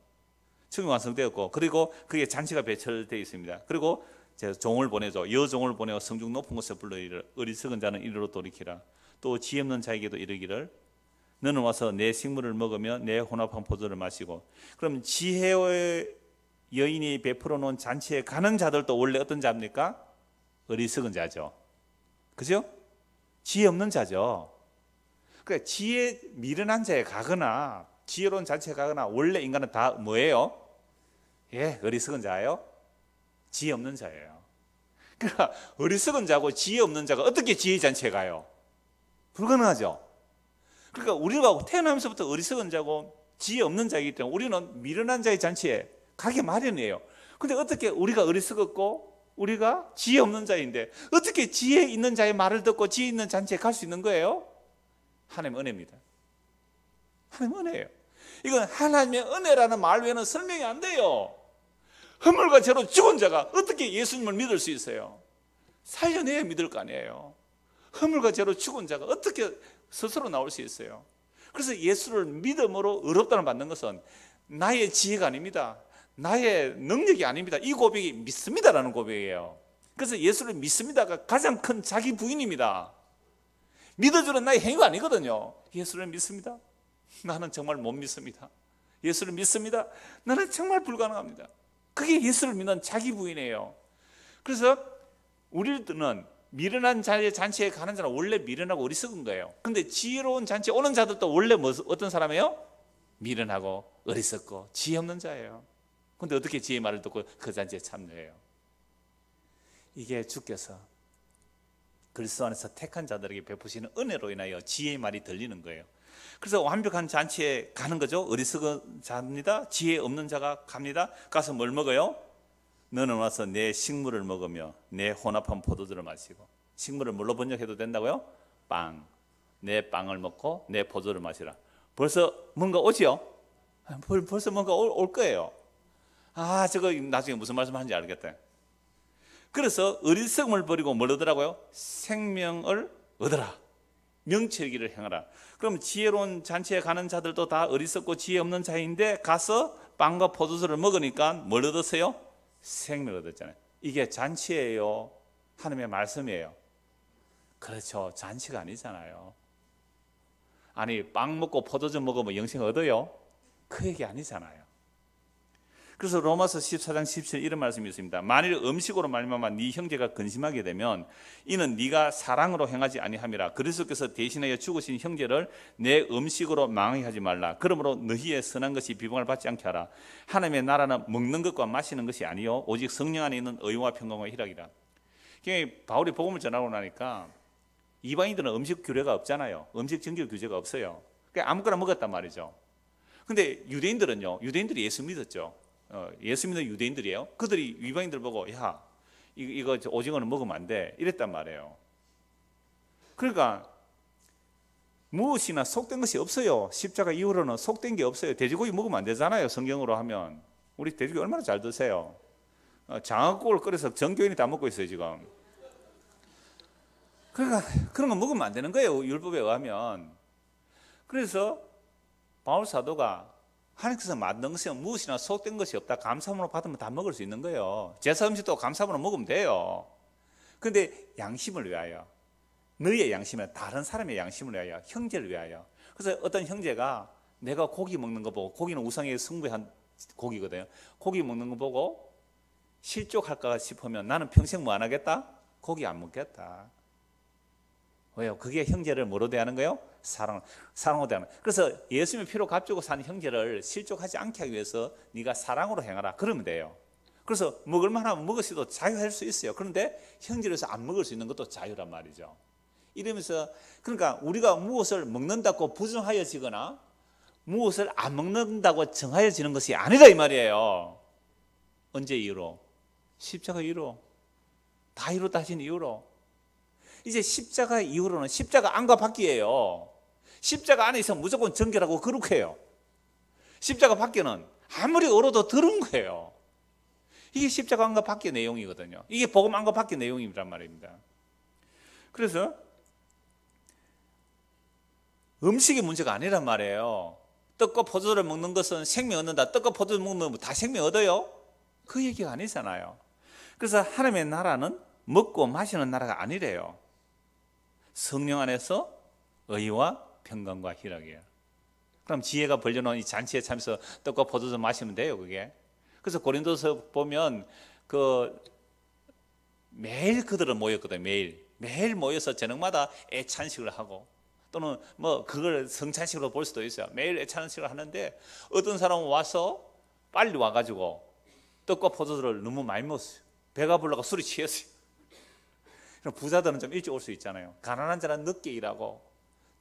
천국이 완성되었고, 그리고 그게 잔치가 배설되어 있습니다. 그리고 제가 종을 보내줘, 여종을 보내어 성중 높은 곳에 불러이르 어리석은 자는 이리로 돌이키라. 또 지혜 없는 자에게도 이르기를 너는 와서 내 식물을 먹으며 내 혼합한 포도를 마시고. 그럼 지혜의 여인이 베풀어 놓은 잔치에 가는 자들도 원래 어떤 자입니까? 어리석은 자죠. 그죠? 지혜 없는 자죠. 그러니까 지혜 미련한 자에 가거나 지혜로운 잔치에 가거나 원래 인간은 다 뭐예요? 예, 어리석은 자예요. 지혜 없는 자예요. 그러니까 어리석은 자고 지혜 없는 자가 어떻게 지혜의 잔치에 가요? 불가능하죠. 그러니까 우리가 태어나면서부터 어리석은 자고 지혜 없는 자이기 때문에 우리는 미련한 자의 잔치에 가기 마련이에요. 그런데 어떻게 우리가 어리석었고 우리가 지혜 없는 자인데 어떻게 지혜 있는 자의 말을 듣고 지혜 있는 잔치에 갈 수 있는 거예요? 하나님의 은혜입니다. 하나님의 은혜예요. 이건 하나님의 은혜라는 말 외에는 설명이 안 돼요. 허물과 죄로 죽은 자가 어떻게 예수님을 믿을 수 있어요? 살려내야 믿을 거 아니에요. 허물과 죄로 죽은 자가 어떻게 스스로 나올 수 있어요? 그래서 예수를 믿음으로 의롭다는 받는 것은 나의 지혜가 아닙니다. 나의 능력이 아닙니다. 이 고백이 믿습니다라는 고백이에요. 그래서 예수를 믿습니다가 가장 큰 자기 부인입니다. 믿어주는 나의 행위가 아니거든요. 예수를 믿습니다. 나는 정말 못 믿습니다. 예수를 믿습니다. 나는 정말 불가능합니다. 그게 예수를 믿는 자기 부인이에요. 그래서 우리들은 미련한 자의 잔치에 가는 자는 원래 미련하고 어리석은 거예요. 그런데 지혜로운 잔치에 오는 자들도 원래 어떤 사람이에요? 미련하고 어리석고 지혜 없는 자예요. 그런데 어떻게 지혜의 말을 듣고 그 잔치에 참여해요? 이게 주께서 그리스도 안에서 택한 자들에게 베푸시는 은혜로 인하여 지혜의 말이 들리는 거예요. 그래서 완벽한 잔치에 가는 거죠. 어리석은 자입니다. 지혜 없는 자가 갑니다. 가서 뭘 먹어요? 너는 와서 내 식물을 먹으며 내 혼합한 포도주를 마시고. 식물을 뭘로 번역해도 된다고요? 빵. 내 빵을 먹고 내 포도주를 마시라. 벌써 뭔가 오지요? 벌써 뭔가 올 거예요. 아, 저거 나중에 무슨 말씀하는지 알겠다. 그래서 어리석음을 버리고 뭘 얻으라고요? 생명을 얻으라. 명철기를 행하라. 그럼 지혜로운 잔치에 가는 자들도 다 어리석고 지혜 없는 자인데 가서 빵과 포도주를 먹으니까 뭘 얻었어요? 생명을 얻었잖아요. 이게 잔치예요? 하나님의 말씀이에요? 그렇죠. 잔치가 아니잖아요. 아니, 빵 먹고 포도주 먹으면 영생 얻어요? 그 얘기 아니잖아요. 그래서 로마서 14장 17 이런 말씀이 있습니다. 만일 음식으로 말미암아 네 형제가 근심하게 되면 이는 네가 사랑으로 행하지 아니함이라. 그리스도께서 대신하여 죽으신 형제를 내 음식으로 망하게 하지 말라. 그러므로 너희의 선한 것이 비방을 받지 않게 하라. 하나님의 나라는 먹는 것과 마시는 것이 아니요 오직 성령 안에 있는 의와 평강과 희락이라. 바울이 복음을 전하고 나니까 이방인들은 음식 규례가 없잖아요. 음식 정결 규제가 없어요. 그러니까 아무거나 먹었단 말이죠. 근데 유대인들은요, 유대인들이 예수 믿었죠. 예수 믿는 유대인들이에요. 그들이 이방인들 보고 야, 이거 오징어는 먹으면 안 돼 이랬단 말이에요. 그러니까 무엇이나 속된 것이 없어요. 십자가 이후로는 속된 게 없어요. 돼지고기 먹으면 안 되잖아요. 성경으로 하면. 우리 돼지고기 얼마나 잘 드세요. 장어국을 끓여서 전교인이 다 먹고 있어요 지금. 그러니까 그런 거 먹으면 안 되는 거예요, 율법에 의하면. 그래서 바울 사도가 하나님께서 만든 것은 무엇이나 속된 것이 없다. 감사함으로 받으면 다 먹을 수 있는 거예요. 제사 음식도 감사함으로 먹으면 돼요. 그런데 양심을 위하여, 너희의 양심은 다른 사람의 양심을 위하여, 형제를 위하여. 그래서 어떤 형제가 내가 고기 먹는 거 보고, 고기는 우상의 승부한 고기거든요. 고기 먹는 거 보고 실족할까 싶으면 나는 평생 뭐 안 하겠다? 고기 안 먹겠다. 왜요? 그게 형제를 뭐로 대하는 거예요? 사랑으로 대하는 거예요. 그래서 예수님의 피로 값주고 산 형제를 실족하지 않게 하기 위해서 네가 사랑으로 행하라. 그러면 돼요. 그래서 먹을 만하면 먹을 도 자유할 수 있어요. 그런데 형제로서 안 먹을 수 있는 것도 자유란 말이죠. 이러면서 그러니까 우리가 무엇을 먹는다고 부정하여지거나 무엇을 안 먹는다고 정하여지는 것이 아니다 이 말이에요. 언제 이유로? 십자가 이유로. 다 이루었다 하신 이유로. 이제 십자가 이후로는 십자가 안과 밖이에요. 십자가 안에 있으면 무조건 정결하고 거룩해요. 십자가 밖에는 아무리 얼어도 더러운 거예요. 이게 십자가 안과 밖의 내용이거든요. 이게 복음 안과 밖의 내용이란 말입니다. 그래서 음식이 문제가 아니란 말이에요. 떡과 포도주를 먹는 것은 생명 얻는다. 떡과 포도주 먹으면 다 생명 얻어요? 그 얘기가 아니잖아요. 그래서 하나님의 나라는 먹고 마시는 나라가 아니래요. 성령 안에서 의와 평강과 희락이에요. 그럼 지혜가 벌려놓은 이 잔치에 참여해서 떡과 포도주 마시면 돼요, 그게. 그래서 고린도서 보면 매일 그들은 모였거든요. 매일 모여서 저녁마다 애찬식을 하고 또는 뭐 그걸 성찬식으로 볼 수도 있어요. 매일 애찬식을 하는데 어떤 사람은 와서 빨리 와가지고 떡과 포도주를 너무 많이 먹었어요. 배가 불러가 술이 취했어요. 부자들은 좀 일찍 올 수 있잖아요. 가난한 자는 늦게 일하고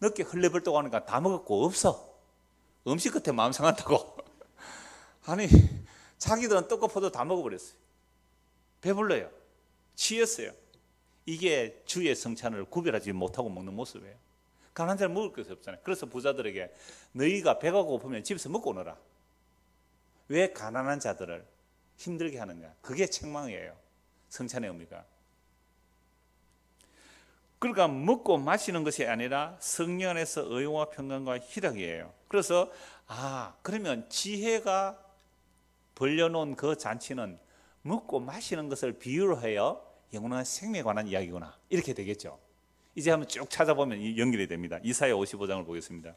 늦게 흘레벌떡 하니까 다 먹었고 없어. 음식 끝에 마음 상한다고. 아니 자기들은 떡과 포도 다 먹어버렸어요. 배불러요. 취했어요. 이게 주의 성찬을 구별하지 못하고 먹는 모습이에요. 가난한 자는 먹을 것이 없잖아요. 그래서 부자들에게 너희가 배가 고프면 집에서 먹고 오너라. 왜 가난한 자들을 힘들게 하느냐. 그게 책망이에요. 성찬의 의미가. 그러니까 먹고 마시는 것이 아니라 성령 안에서 의와 평강과 희락이에요. 그래서 그러면 지혜가 벌려놓은 그 잔치는 먹고 마시는 것을 비유로 해요. 영원한 생명에 관한 이야기구나. 이렇게 되겠죠. 이제 한번 쭉 찾아보면 연결이 됩니다. 이사야 55장을 보겠습니다.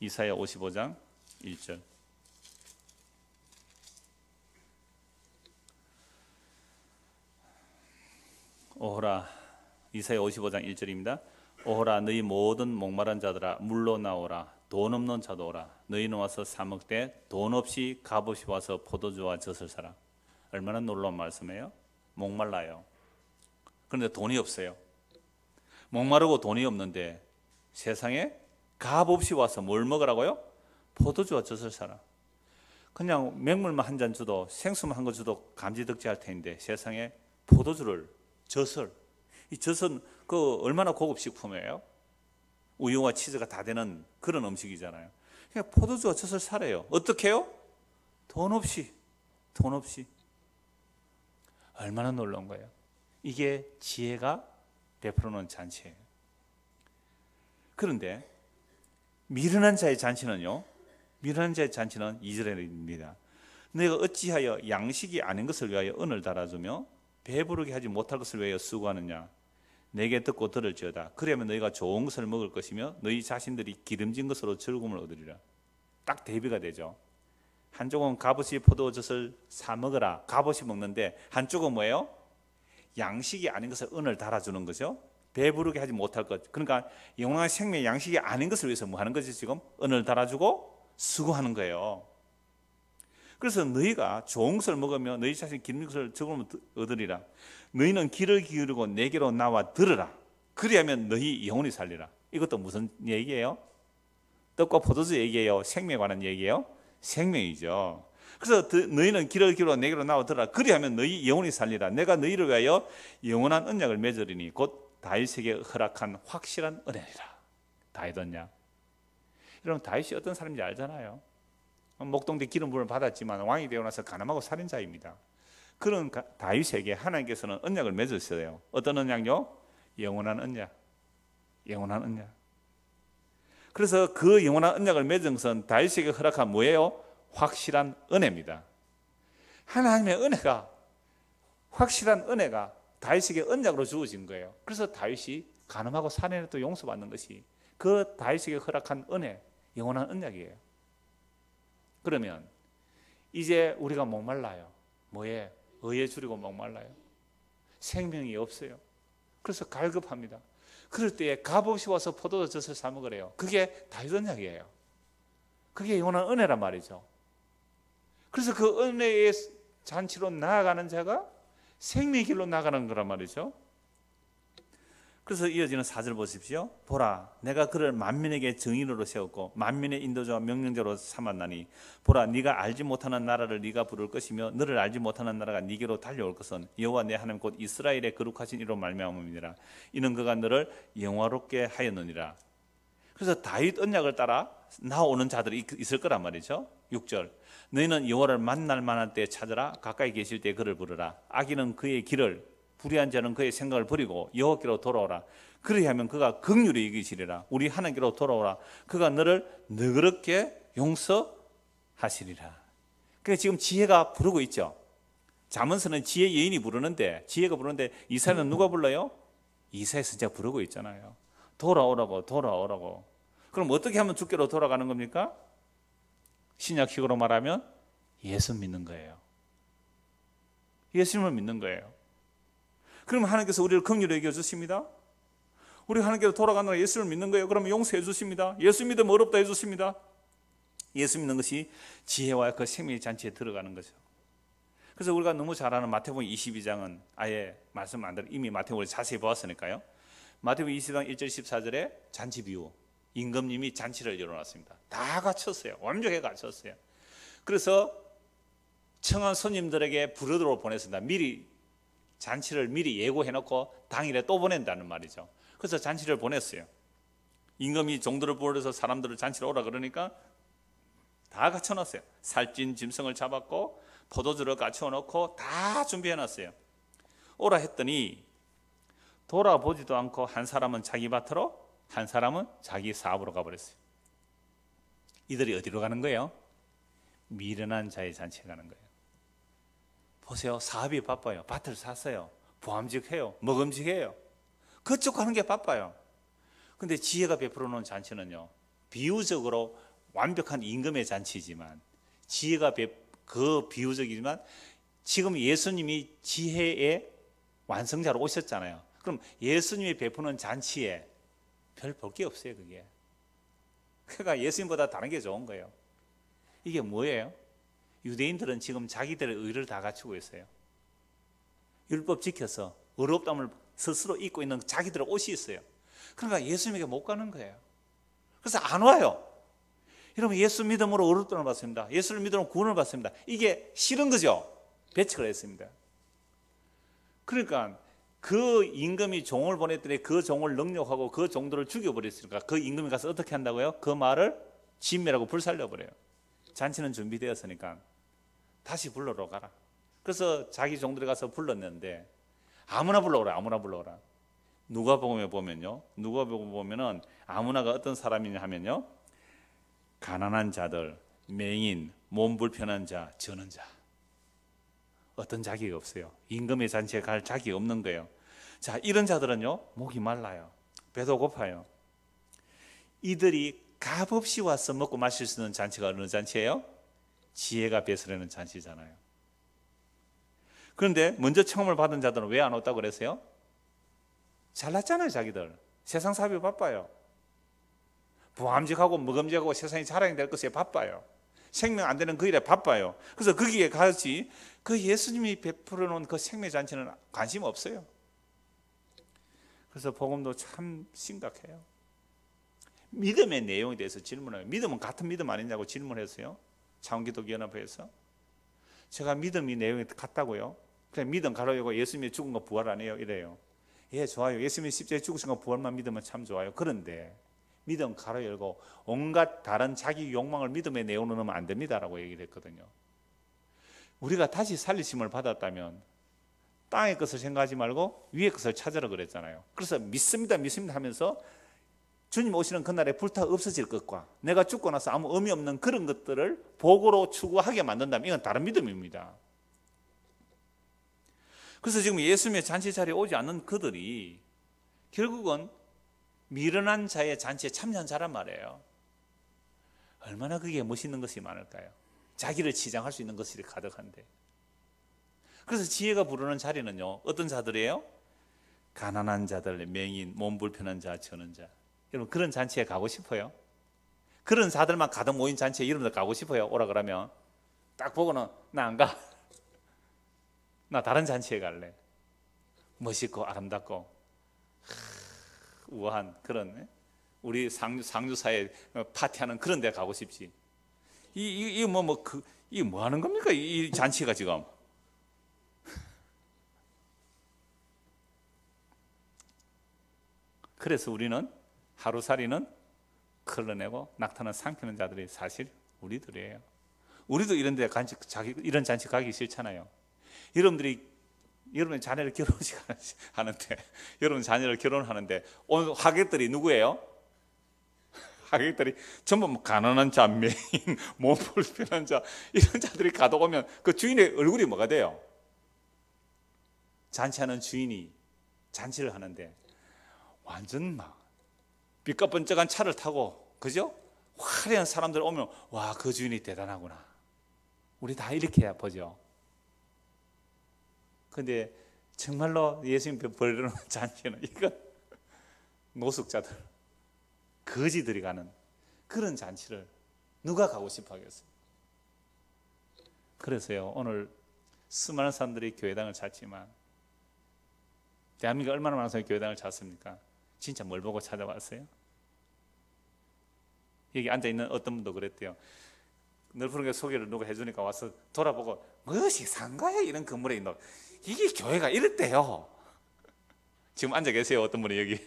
이사야 55장 1절. 오호라. 이사야 55장 1절입니다. 오호라 너희 모든 목마른 자들아 물로 나오라. 돈 없는 자도 오라. 너희는 와서 사 먹되 돈 없이 값없이 와서 포도주와 젖을 사라. 얼마나 놀라운 말씀이에요. 목말라요. 그런데 돈이 없어요. 목마르고 돈이 없는데 세상에 값 없이 와서 뭘 먹으라고요? 포도주와 젖을 사라. 그냥 맹물만 한 잔 줘도, 생수만 한 거 줘도 감지덕지할 텐데 세상에 포도주를, 젖을, 이 젖은 그 얼마나 고급 식품이에요? 우유와 치즈가 다 되는 그런 음식이잖아요. 그냥 포도주와 젖을 사래요. 어떻게 해요? 돈 없이. 얼마나 놀라운 거예요. 이게 지혜가 베풀어 놓은 잔치예요. 그런데 미련한 자의 잔치는요, 미련한 자의 잔치는 2절에입니다. 너희가 어찌하여 양식이 아닌 것을 위하여 은을 달아주며 배부르게 하지 못할 것을 위하여 수고하느냐. 내게 듣고 들을지어다. 그러면 너희가 좋은 것을 먹을 것이며 너희 자신들이 기름진 것으로 즐거움을 얻으리라. 딱 대비가 되죠. 한쪽은 값없이 포도젖을 사 먹으라. 값없이 먹는데 한쪽은 뭐예요? 양식이 아닌 것을 은을 달아주는 거죠. 배부르게 하지 못할 것. 그러니까 영원한 생명의 양식이 아닌 것을 위해서 뭐 하는 거지? 지금 은을 달아주고 수고하는 거예요. 그래서 너희가 좋은 것을 먹으며 너희 자신 기름진 것을 즐거움을 얻으리라. 너희는 귀를 기울이고 내게로 나와 들으라. 그리하면 너희 영혼이 살리라. 이것도 무슨 얘기예요? 떡과 포도주 얘기예요? 생명에 관한 얘기예요? 생명이죠. 그래서 너희는 귀를 기울여 내게로 나와 들으라. 그리하면 너희 영혼이 살리라. 내가 너희를 위하여 영원한 언약을 맺으리니 곧 다윗에게 허락한 확실한 은혜니라. 다윗 언약. 여러분, 다윗이 어떤 사람인지 알잖아요. 목동대 기름 부음을 받았지만 왕이 되고 나서 가늠하고 살인자입니다. 그런 다윗에게 하나님께서는 언약을 맺으셨어요. 어떤 언약요? 영원한 언약. 영원한 언약. 그래서 그 영원한 언약을 맺은 것은 다윗에게 허락한 뭐예요? 확실한 은혜입니다. 하나님의 은혜가, 확실한 은혜가 다윗에게 언약으로 주어진 거예요. 그래서 다윗이 가늠하고 살인해도 용서받는 것이 그 다윗에게 허락한 은혜, 영원한 언약이에요. 그러면 이제 우리가 목말라요. 뭐에? 의에 줄이고 목말라요. 생명이 없어요. 그래서 갈급합니다. 그럴 때에 값없이 와서 포도젖을 사 먹으래요. 그게 다윗 언약이에요. 그게 영원한 은혜란 말이죠. 그래서 그 은혜의 잔치로 나아가는 자가 생명의 길로 나가는 거란 말이죠. 그래서 이어지는 4절 보십시오. 보라, 내가 그를 만민에게 증인으로 세웠고 만민의 인도자와 명령자로 삼았나니 보라, 네가 알지 못하는 나라를 네가 부를 것이며 너를 알지 못하는 나라가 네게로 달려올 것은 여호와 내 하나님 곧 이스라엘의 거룩하신 이로 말미암음이니라. 이는 그가 너를 영화롭게 하였느니라. 그래서 다윗 언약을 따라 나오는 자들이 있을 거란 말이죠. 6절, 너희는 여호와를 만날 만한 때 찾으라. 가까이 계실 때 그를 부르라. 악인은 그의 길을, 불의한 자는 그의 생각을 버리고 여호와께로 돌아오라. 그리하면 그가 긍휼히 여기시리라. 우리 하나님께로 돌아오라. 그가 너를 너그럽게 용서하시리라. 그러니까 지금 지혜가 부르고 있죠. 잠언서는 지혜 여인이 부르는데, 지혜가 부르는데 이사야는 누가 불러요? 이사야 선지자가 부르고 있잖아요. 돌아오라고. 그럼 어떻게 하면 주께로 돌아가는 겁니까? 신약식으로 말하면 예수 믿는 거예요. 예수님을 믿는 거예요. 그러면 하나님께서 우리를 긍휼히 여겨주십니다. 우리 하나님께로 돌아가느라 예수를 믿는 거예요. 그러면 용서해 주십니다. 예수 믿으면 어렵다 해주십니다. 예수 믿는 것이 지혜와 그 생명의 잔치에 들어가는 거죠. 그래서 우리가 너무 잘 아는 마태복음 22장은 아예 말씀 안 드려, 이미 마태복음을 자세히 보았으니까요. 마태복음 22장 1절 14절에 잔치 비유, 임금님이 잔치를 열어놨습니다. 다 갖췄어요. 완벽하게 갖췄어요. 그래서 청한 손님들에게 부르도록 보냈습니다. 잔치를 미리 예고해놓고 당일에 또 보낸다는 말이죠. 그래서 잔치를 보냈어요. 임금이 종들을 불러서 사람들을 잔치로 오라 그러니까 다 갖춰놨어요. 살찐 짐승을 잡았고 포도주를 갖춰놓고 다 준비해놨어요. 오라 했더니 돌아보지도 않고 한 사람은 자기 밭으로, 한 사람은 자기 사업으로 가버렸어요. 이들이 어디로 가는 거예요? 미련한 자의 잔치에 가는 거예요. 보세요. 사업이 바빠요. 밭을 샀어요. 보암직해요. 먹음직해요. 그쪽 가는 게 바빠요. 근데 지혜가 베풀어 놓은 잔치는요, 비유적으로 완벽한 임금의 잔치지만, 지혜가 그 비유적이지만 지금 예수님이 지혜의 완성자로 오셨잖아요. 그럼 예수님이 베푸는 잔치에 별 볼 게 없어요. 그게. 그러니까 예수님보다 다른 게 좋은 거예요. 이게 뭐예요? 유대인들은 지금 자기들의 의를 다 갖추고 있어요. 율법 지켜서 의롭다함을 스스로 입고 있는 자기들의 옷이 있어요. 그러니까 예수님에게 못 가는 거예요. 그래서 안 와요. 여러분, 예수 믿음으로 어렵도를 받습니다. 예수를 믿음으로 구원을 받습니다. 이게 싫은 거죠. 배척을 했습니다. 그러니까 그 임금이 종을 보냈더니 그 종을 능욕하고 그 종들을 죽여버렸으니까 그 임금이 가서 어떻게 한다고요? 그 말을 진멸하고 불살려버려요. 잔치는 준비되었으니까 다시 불러러 가라. 그래서 자기 종들이 가서 불렀는데 아무나 불러오라, 아무나 불러오라. 누가복음에 보면요, 누가복음 보면은 아무나가 어떤 사람이냐 하면요, 가난한 자들, 맹인, 몸 불편한 자, 저는 자. 어떤 자격이 없어요. 임금의 잔치에 갈 자격이 없는 거예요. 자, 이런 자들은요, 목이 말라요. 배도 고파요. 이들이 값없이 와서 먹고 마실 수 있는 잔치가 어느 잔치예요? 지혜가 배설하는 잔치잖아요. 그런데 먼저 청음을 받은 자들은 왜 안 왔다고 그랬어요? 잘났잖아요, 자기들. 세상 사업이 바빠요. 부함직하고 먹음직하고 세상이 자랑이 될 것에 바빠요. 생명 안 되는 그 일에 바빠요. 그래서 거기에 가지 그 예수님이 베풀어 놓은 그 생명 잔치는 관심 없어요. 그래서 복음도 참 심각해요. 믿음의 내용에 대해서 질문해요. 믿음은 같은 믿음 아니냐고 질문했어요. 창원기독연합회에서. 제가 믿음이 내용이 같다고요? 그냥 믿음 가로열고 예수님이 죽은 거 부활 안 해요? 이래요. 예, 좋아요. 예수님이 십자가에 죽으신 거 부활만 믿으면 참 좋아요. 그런데 믿음 가로 열고 온갖 다른 자기 욕망을 믿음의 내용으로 넣으면 안 됩니다라고 얘기를 했거든요. 우리가 다시 살리심을 받았다면 땅의 것을 생각하지 말고 위의 것을 찾으라 그랬잖아요. 그래서 믿습니다, 믿습니다 하면서 주님 오시는 그날에 불타 없어질 것과 내가 죽고 나서 아무 의미 없는 그런 것들을 복으로 추구하게 만든다면 이건 다른 믿음입니다. 그래서 지금 예수님의 잔치 자리에 오지 않는 그들이 결국은 미련한 자의 잔치에 참여한 자란 말이에요. 얼마나 그게 멋있는 것이 많을까요? 자기를 치장할 수 있는 것이 가득한데. 그래서 지혜가 부르는 자리는요, 어떤 자들이에요? 가난한 자들, 맹인, 몸 불편한 자, 저는 자. 여러분, 그런 잔치에 가고 싶어요? 그런 자들만 가득 모인 잔치에 여러분들 가고 싶어요? 오라 그러면 딱 보고는 나 안 가. 나 다른 잔치에 갈래. 멋있고 아름답고 우아한 그런, 우리 상주사에 파티하는 그런 데 가고 싶지. 이게 뭐 하는 겁니까? 이 잔치가 지금. 그래서 우리는 하루살이는 걸러내고 낙타는 삼키는 자들이 사실 우리들이에요. 우리도 이런 데 이런 잔치 가기 싫잖아요. 여러분 자녀를 결혼식 하는데, 여러분 자녀를 결혼하는데 오늘 하객들이 누구예요? 하객들이 전부 뭐 가난한 자, 맹인, 몸 불편한 자, 이런 자들이 가다 보면 그 주인의 얼굴이 뭐가 돼요? 잔치하는 주인이 잔치를 하는데 완전 막 빛과 번쩍한 차를 타고, 그죠? 화려한 사람들 오면 와, 그 주인이 대단하구나. 우리 다 이렇게 보죠. 근데 정말로 예수님 벌려놓은 잔치는 이건 노숙자들, 거지들이 가는 그런 잔치를 누가 가고 싶어 하겠어요? 그래서요, 오늘 수많은 사람들이 교회당을 찾지만 대한민국에 얼마나 많은 사람이 교회당을 찾습니까? 진짜 뭘 보고 찾아왔어요? 여기 앉아있는 어떤 분도 그랬대요. 널푸르게 소개를 누가 해주니까 와서 돌아보고 무엇이 상가에 이런 건물에 있노? 이게 교회가 이랬대요. 지금 앉아 계세요, 어떤 분이 여기.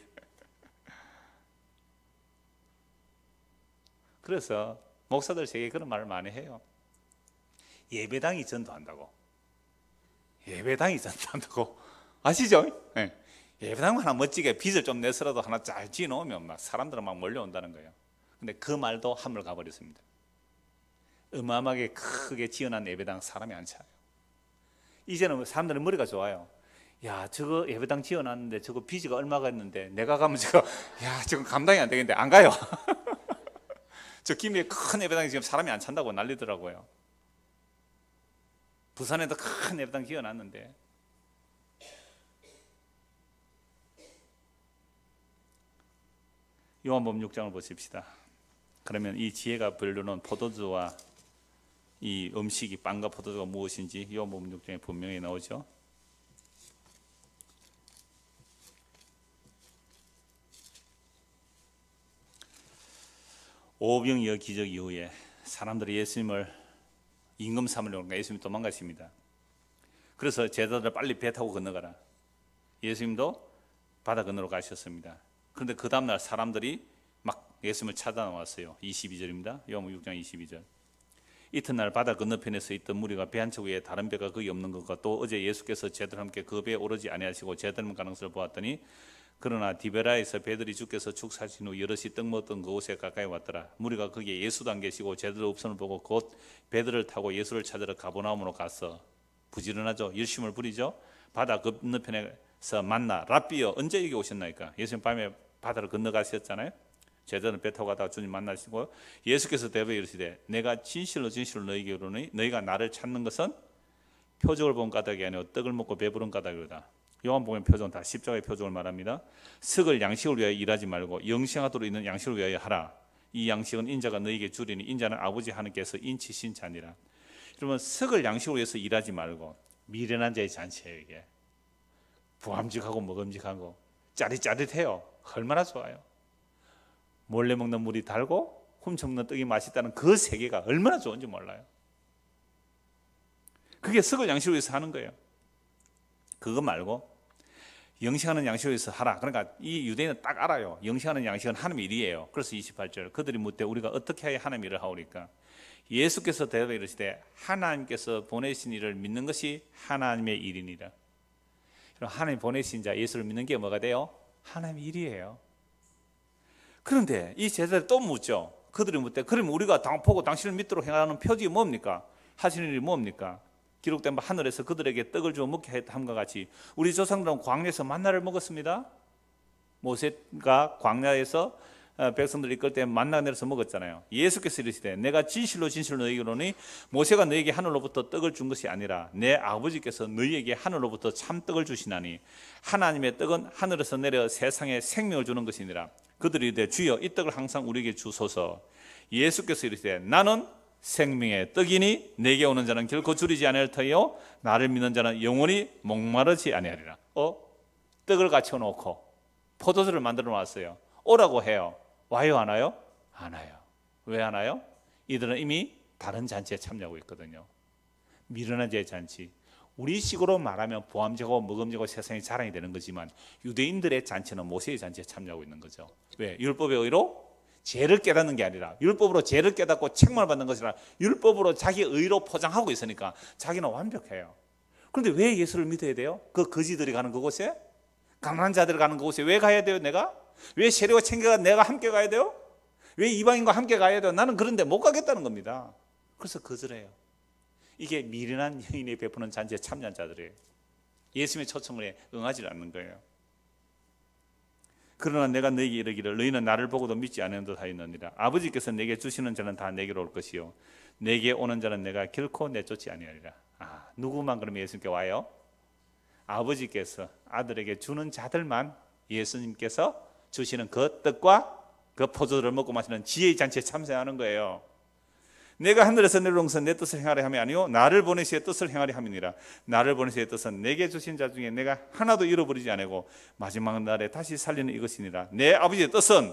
그래서 목사들 제게 그런 말을 많이 해요. 예배당이 전도한다고. 예배당이 전도한다고. 아시죠? 네. 예배당 하나 멋지게 빚을 좀 내서라도 하나 잘 지어놓으면 막 사람들은 막 몰려온다는 거예요. 근데 그 말도 한물 가버렸습니다. 어마어마하게 크게 지어놓은 예배당 사람이 안 차요. 이제는 사람들은 머리가 좋아요. 야, 저거 예배당 지어놨는데 저거 빚이 얼마가 있는데 내가 가면 저거, 야, 저거 감당이 안 되겠는데 안 가요. 저 김해에 큰 예배당이 지금 사람이 안 찬다고 난리더라고요. 부산에도 큰 예배당 지어놨는데. 요한복음 6장을 보십시다. 그러면 이 지혜가 벌려놓은 포도주와 이 음식이 빵과 포도주가 무엇인지 요한복음 6장에 분명히 나오죠. 오병이어 기적 이후에 사람들이 예수님을 임금 삼으려고 예수님이 도망가십니다. 그래서 제자들 빨리 배 타고 건너가라. 예수님도 바다 건너러 가셨습니다. 그런데 그 다음날 사람들이 막 예수님을 찾아 나왔어요. 22절입니다. 요한복음 6장 22절. 이튿날 바다 건너편에서 있던 무리가 배 한 척 위에 다른 배가 거기 없는 것과 또 어제 예수께서 제자들과 함께 그 배에 오르지 아니하시고 제자들 가는 것을 보았더니 그러나 디베라에서 배들이 주께서 축사하신 후 여럿이 떡 먹었던 그곳에 가까이 왔더라. 무리가 거기에 예수도 안 계시고 제자들 없음을 보고 곧 배들을 타고 예수를 찾으러 가버나움으로 갔어. 부지런하죠. 열심을 부리죠. 바다 건너편에서 만나 랍비여 언제 여기 오셨나이까. 예수님 밤에 바다를 건너가셨잖아요. 제자들은 배 타고 가다가 주님 만나시고 예수께서 대답해 이르시되 내가 진실로 진실로 너희에게 이르노니 너희가 나를 찾는 것은 표적을 본 까닭이 아니오 떡을 먹고 배부른 까닭이로다. 요한복음의 표적은 다 십자가의 표적을 말합니다. 석을 양식을 위하여 일하지 말고 영생하도록 있는 양식을 위하여 하라. 이 양식은 인자가 너희에게 주리니 인자는 아버지 하나님께서 인치신 자니라. 그러면 석을 양식으로 위해서 일하지 말고 미련한 자의 잔치예요. 이게 부함직하고 먹음직하고 짜릿짜릿해요. 얼마나 좋아요. 몰래 먹는 물이 달고 훔쳐 먹는 떡이 맛있다는 그 세계가 얼마나 좋은지 몰라요. 그게 석을 양식으로 위해서 하는 거예요. 그거 말고 영생하는 양식으로 위해서 하라. 그러니까 이 유대인은 딱 알아요. 영생하는 양식은 하나님의 일이에요. 그래서 28절 그들이 묻되 우리가 어떻게 해야 하나님의 일을 하오리까. 예수께서 대답해 이르시되 하나님께서 보내신 이를 믿는 것이 하나님의 일이니라. 하나님 보내신 자 예수를 믿는 게 뭐가 돼요? 하나님의 일이에요. 그런데 이 제자들이 또 묻죠. 그들이 묻되 그러면 우리가 보고 당신을 믿도록 행하는 표적이 뭡니까? 하시는 일이 뭡니까? 기록된 바 하늘에서 그들에게 떡을 주어 먹게 함과 같이 우리 조상들은 광야에서 만나를 먹었습니다. 모세가 광야에서 백성들 이끌 때 만나 내려서 먹었잖아요. 예수께서 이르시되 내가 진실로 진실로 너희에게 이르노니 모세가 너희에게 하늘로부터 떡을 준 것이 아니라 내 아버지께서 너희에게 하늘로부터 참 떡을 주시나니 하나님의 떡은 하늘에서 내려 세상에 생명을 주는 것이니라. 그들이 이르되 주여 이 떡을 항상 우리에게 주소서. 예수께서 이르시되 나는 생명의 떡이니 내게 오는 자는 결코 줄이지 아니할 터이요 나를 믿는 자는 영원히 목마르지 아니하리라. 떡을 갖춰 놓고 포도주를 만들어 놨어요. 오라고 해요. 와요 안 와요? 안 와요. 왜 안 와요? 이들은 이미 다른 잔치에 참여하고 있거든요. 미련한 자의 잔치. 우리식으로 말하면 보암제고 먹음제고 세상에 자랑이 되는 거지만 유대인들의 잔치는 모세의 잔치에 참여하고 있는 거죠. 왜? 율법의 의로 죄를 깨닫는 게 아니라 율법으로 죄를 깨닫고 책망을 받는 것이 아니라 율법으로 자기 의로 포장하고 있으니까 자기는 완벽해요. 그런데 왜 예수를 믿어야 돼요? 그 거지들이 가는 그곳에? 가난한 자들이 가는 그곳에 왜 가야 돼요? 내가? 왜 세례와 챙겨가 내가 함께 가야 돼요? 왜 이방인과 함께 가야 돼요? 나는 그런데 못 가겠다는 겁니다. 그래서 거절해요. 이게 미련한 여인이 베푸는 잔치에 참여한 자들이에요. 예수님의 초청에 응하지 않는 거예요. 그러나 내가 너희에게 이르기를 너희는 나를 보고도 믿지 않는 듯 하였느니라. 아버지께서 내게 주시는 자는 다 내게로 올 것이요 내게 오는 자는 내가 결코 내쫓지 아니하리라. 누구만 그러면 예수님께 와요? 아버지께서 아들에게 주는 자들만 예수님께서 주시는 그 떡과 그 포도주를 먹고 마시는 지혜의 잔치에 참여하는 거예요. 내가 하늘에서 내려온 것은 내 뜻을 행하려 함이 아니요 나를 보내시의 뜻을 행하려 함이니라. 나를 보내시의 뜻은 내게 주신 자 중에 내가 하나도 잃어버리지 아니고 마지막 날에 다시 살리는 이것이니라. 내 아버지의 뜻은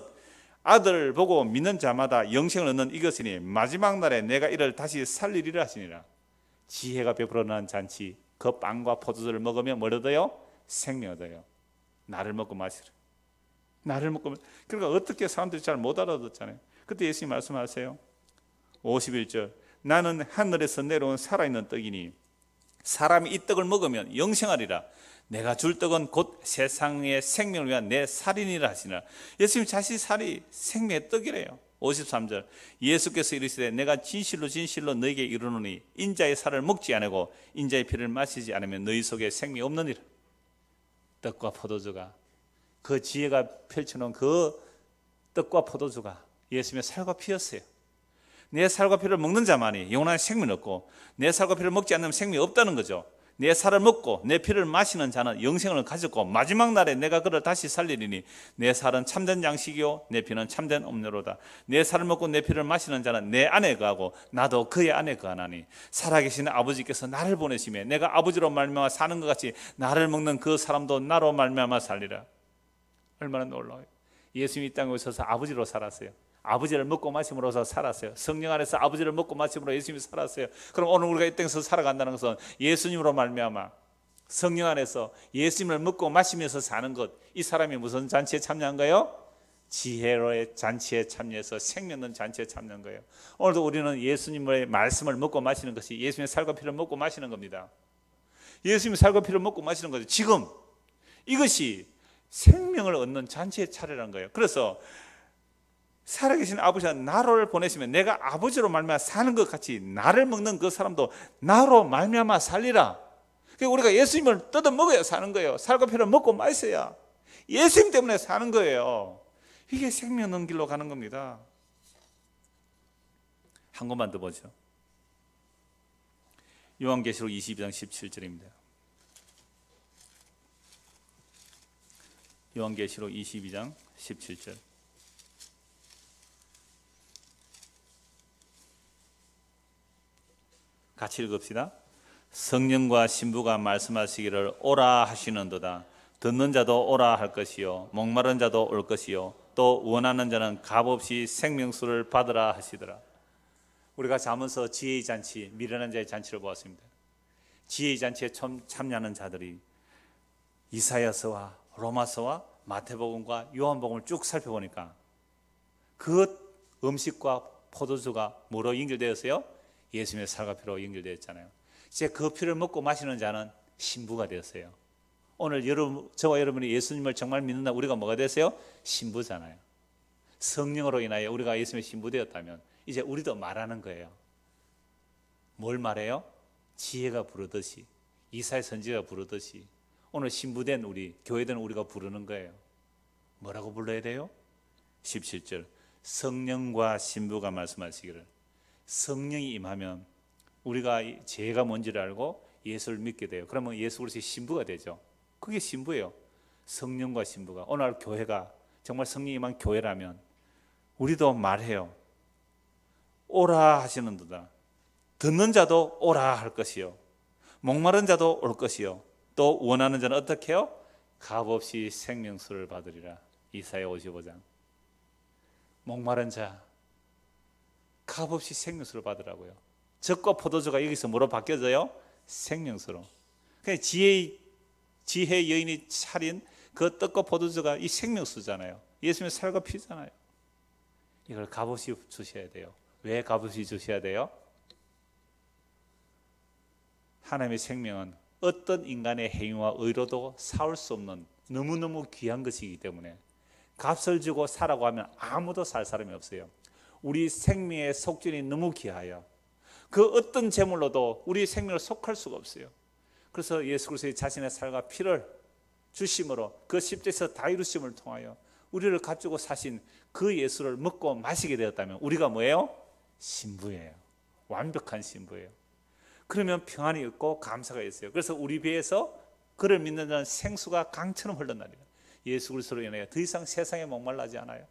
아들을 보고 믿는 자마다 영생을 얻는 이것이니 마지막 날에 내가 이를 다시 살리리라 하시니라. 지혜가 베풀어난 잔치, 그 빵과 포도주를 먹으면 뭘 얻어요? 생명 얻어요. 나를 먹고 마시라. 나를 먹고 그러니까 어떻게 사람들이 잘 못 알아듣잖아요. 그때 예수님 말씀하세요. 51절 나는 하늘에서 내려온 살아있는 떡이니 사람이 이 떡을 먹으면 영생하리라. 내가 줄 떡은 곧 세상의 생명을 위한 내 살이니라 하시니라. 예수님 자신이 살이 생명의 떡이래요. 53절 예수께서 이르시되 내가 진실로 진실로 너희에게 이르노니 인자의 살을 먹지 아니고 인자의 피를 마시지 않으면 너희 속에 생명이 없느니라. 떡과 포도주가 그 지혜가 펼쳐놓은 그 떡과 포도주가 예수님의 살과 피였어요. 내 살과 피를 먹는 자만이 영원한 생명이 없고 내 살과 피를 먹지 않으면 생명이 없다는 거죠. 내 살을 먹고 내 피를 마시는 자는 영생을 가졌고 마지막 날에 내가 그를 다시 살리리니 내 살은 참된 양식이요 내 피는 참된 음료로다. 내 살을 먹고 내 피를 마시는 자는 내 안에 거하고 나도 그의 안에 거하나니 살아계신 아버지께서 나를 보내시며 내가 아버지로 말미암아 사는 것 같이 나를 먹는 그 사람도 나로 말미암아 살리라. 얼마나 놀라워요. 예수님이 이 땅에 오셔서 아버지로 살았어요. 아버지를 먹고 마심으로서 살았어요. 성령 안에서 아버지를 먹고 마심으로 예수님이 살았어요. 그럼 오늘 우리가 이 땅에서 살아간다는 것은 예수님으로 말미암아 성령 안에서 예수님을 먹고 마시면서 사는 것, 이 사람이 무슨 잔치에 참여한 거예요? 지혜로의 잔치에 참여해서 생명 있는 잔치에 참여한 거예요. 오늘도 우리는 예수님의 말씀을 먹고 마시는 것이 예수님의 살과 피를 먹고 마시는 겁니다. 예수님의 살과 피를 먹고 마시는 거죠. 지금 이것이 생명을 얻는 잔치의 차례라는 거예요. 그래서 살아계신 아버지가 나를 보내시면 내가 아버지로 말미암아 사는 것 같이 나를 먹는 그 사람도 나로 말미암아 살리라. 그러니까 우리가 예수님을 뜯어 먹어야 사는 거예요. 살과 피를 먹고 마셔야 예수님 때문에 사는 거예요. 이게 생명 없는 길로 가는 겁니다. 한 것만 더 보죠. 요한계시록 22장 17절입니다. 요한계시록 22장 17절. 같이 읽읍시다. 성령과 신부가 말씀하시기를 오라 하시는도다. 듣는 자도 오라 할 것이요 목마른 자도 올 것이요 또 원하는 자는 값없이 생명수를 받으라 하시더라. 우리가 잠언서 지혜의 잔치, 미련한 자의 잔치를 보았습니다. 지혜의 잔치에 참여하는 자들이 이사야서와 로마서와 마태복음과 요한복음을 쭉 살펴보니까 그 음식과 포도주가 뭐로 연결되었어요? 예수님의 살과 피로 연결되었잖아요. 이제 그 피를 먹고 마시는 자는 신부가 되었어요. 오늘 저와 여러분이 예수님을 정말 믿는다, 우리가 뭐가 됐어요? 신부잖아요. 성령으로 인하여 우리가 예수님의 신부 되었다면 이제 우리도 말하는 거예요. 뭘 말해요? 지혜가 부르듯이, 이사야 선지자가 부르듯이 오늘 신부된 우리, 교회된 우리가 부르는 거예요. 뭐라고 불러야 돼요? 17절. 성령과 신부가 말씀하시기를. 성령이 임하면 우리가 죄가 뭔지를 알고 예수를 믿게 돼요. 그러면 예수 그리스도의 신부가 되죠. 그게 신부예요. 성령과 신부가. 오늘 교회가 정말 성령이 임한 교회라면 우리도 말해요. 오라 하시는도다. 듣는 자도 오라 할 것이요 목마른 자도 올 것이요 또 원하는 자는 어떻게 해요? 값없이 생명수를 받으리라. 이사야 55장. 목마른 자 값없이 생명수를 받으라고요. 젖과 포도주가 여기서 뭐로 바뀌어져요? 생명수로. 그러니까 지혜 여인이 차린 그 떡과 포도주가 이 생명수잖아요. 예수님의 살과 피잖아요. 이걸 값없이 주셔야 돼요. 왜 값없이 주셔야 돼요? 하나님의 생명은 어떤 인간의 행위와 의로도 사올 수 없는 너무너무 귀한 것이기 때문에 값을 주고 사라고 하면 아무도 살 사람이 없어요. 우리 생명의 속전이 너무 귀하여 그 어떤 재물로도 우리 생명을 속할 수가 없어요. 그래서 예수 그리스도의 자신의 살과 피를 주심으로 그 십자에서 다 이루심을 통하여 우리를 가지고 사신 그 예수를 먹고 마시게 되었다면 우리가 뭐예요? 신부예요. 완벽한 신부예요. 그러면 평안이 있고 감사가 있어요. 그래서 우리 배에서 그를 믿는 자는 생수가 강처럼 흘러나리라. 예수 그리스도로 인하여 더 이상 세상에 목말라지 않아요.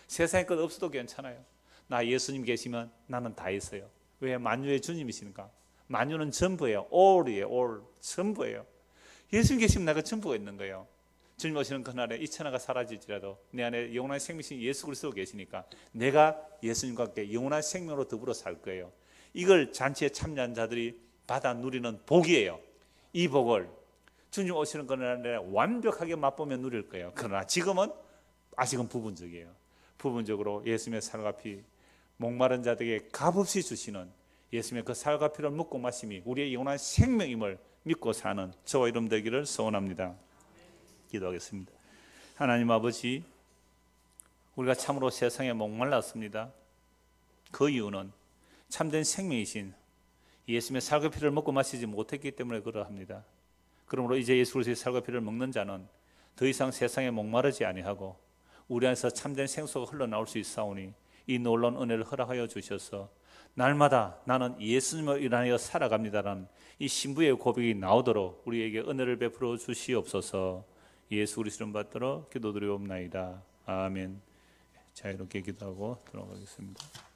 세상에 것 없어도 괜찮아요. 나 예수님 계시면 나는 다 있어요. 왜? 만유의 주님이시니까. 만유는 전부예요. all이에요. all. 전부예요. 예수님 계시면 내가 전부가 있는 거예요. 주님 오시는 그날에 이 천하가 사라질지라도 내 안에 영원한 생명이신 예수 그리스도 계시니까 내가 예수님과 함께 영원한 생명으로 더불어 살 거예요. 이걸 잔치에 참여한 자들이 받아 누리는 복이에요. 이 복을 주님 오시는 그날에 완벽하게 맛보며 누릴 거예요. 그러나 지금은 아직은 부분적이에요. 부분적으로 예수님의 살과 피, 목마른 자들에게 값없이 주시는 예수님의 그 살과 피를 먹고 마심이 우리의 영원한 생명임을 믿고 사는 저와 여러분 되기를 소원합니다. 기도하겠습니다. 하나님 아버지, 우리가 참으로 세상에 목말랐습니다. 그 이유는 참된 생명이신 예수님의 살과 피를 먹고 마시지 못했기 때문에 그러합니다. 그러므로 이제 예수 그리스도의 살과 피를 먹는 자는 더 이상 세상에 목마르지 아니하고 우리 안에서 참된 생수가 흘러나올 수 있사오니 이 놀라운 은혜를 허락하여 주셔서 날마다 나는 예수님을 인하여 살아갑니다라는 이 신부의 고백이 나오도록 우리에게 은혜를 베풀어 주시옵소서. 예수 그리스도를 받들어 기도드리옵나이다. 아멘. 자, 이렇게 기도하고 들어가겠습니다.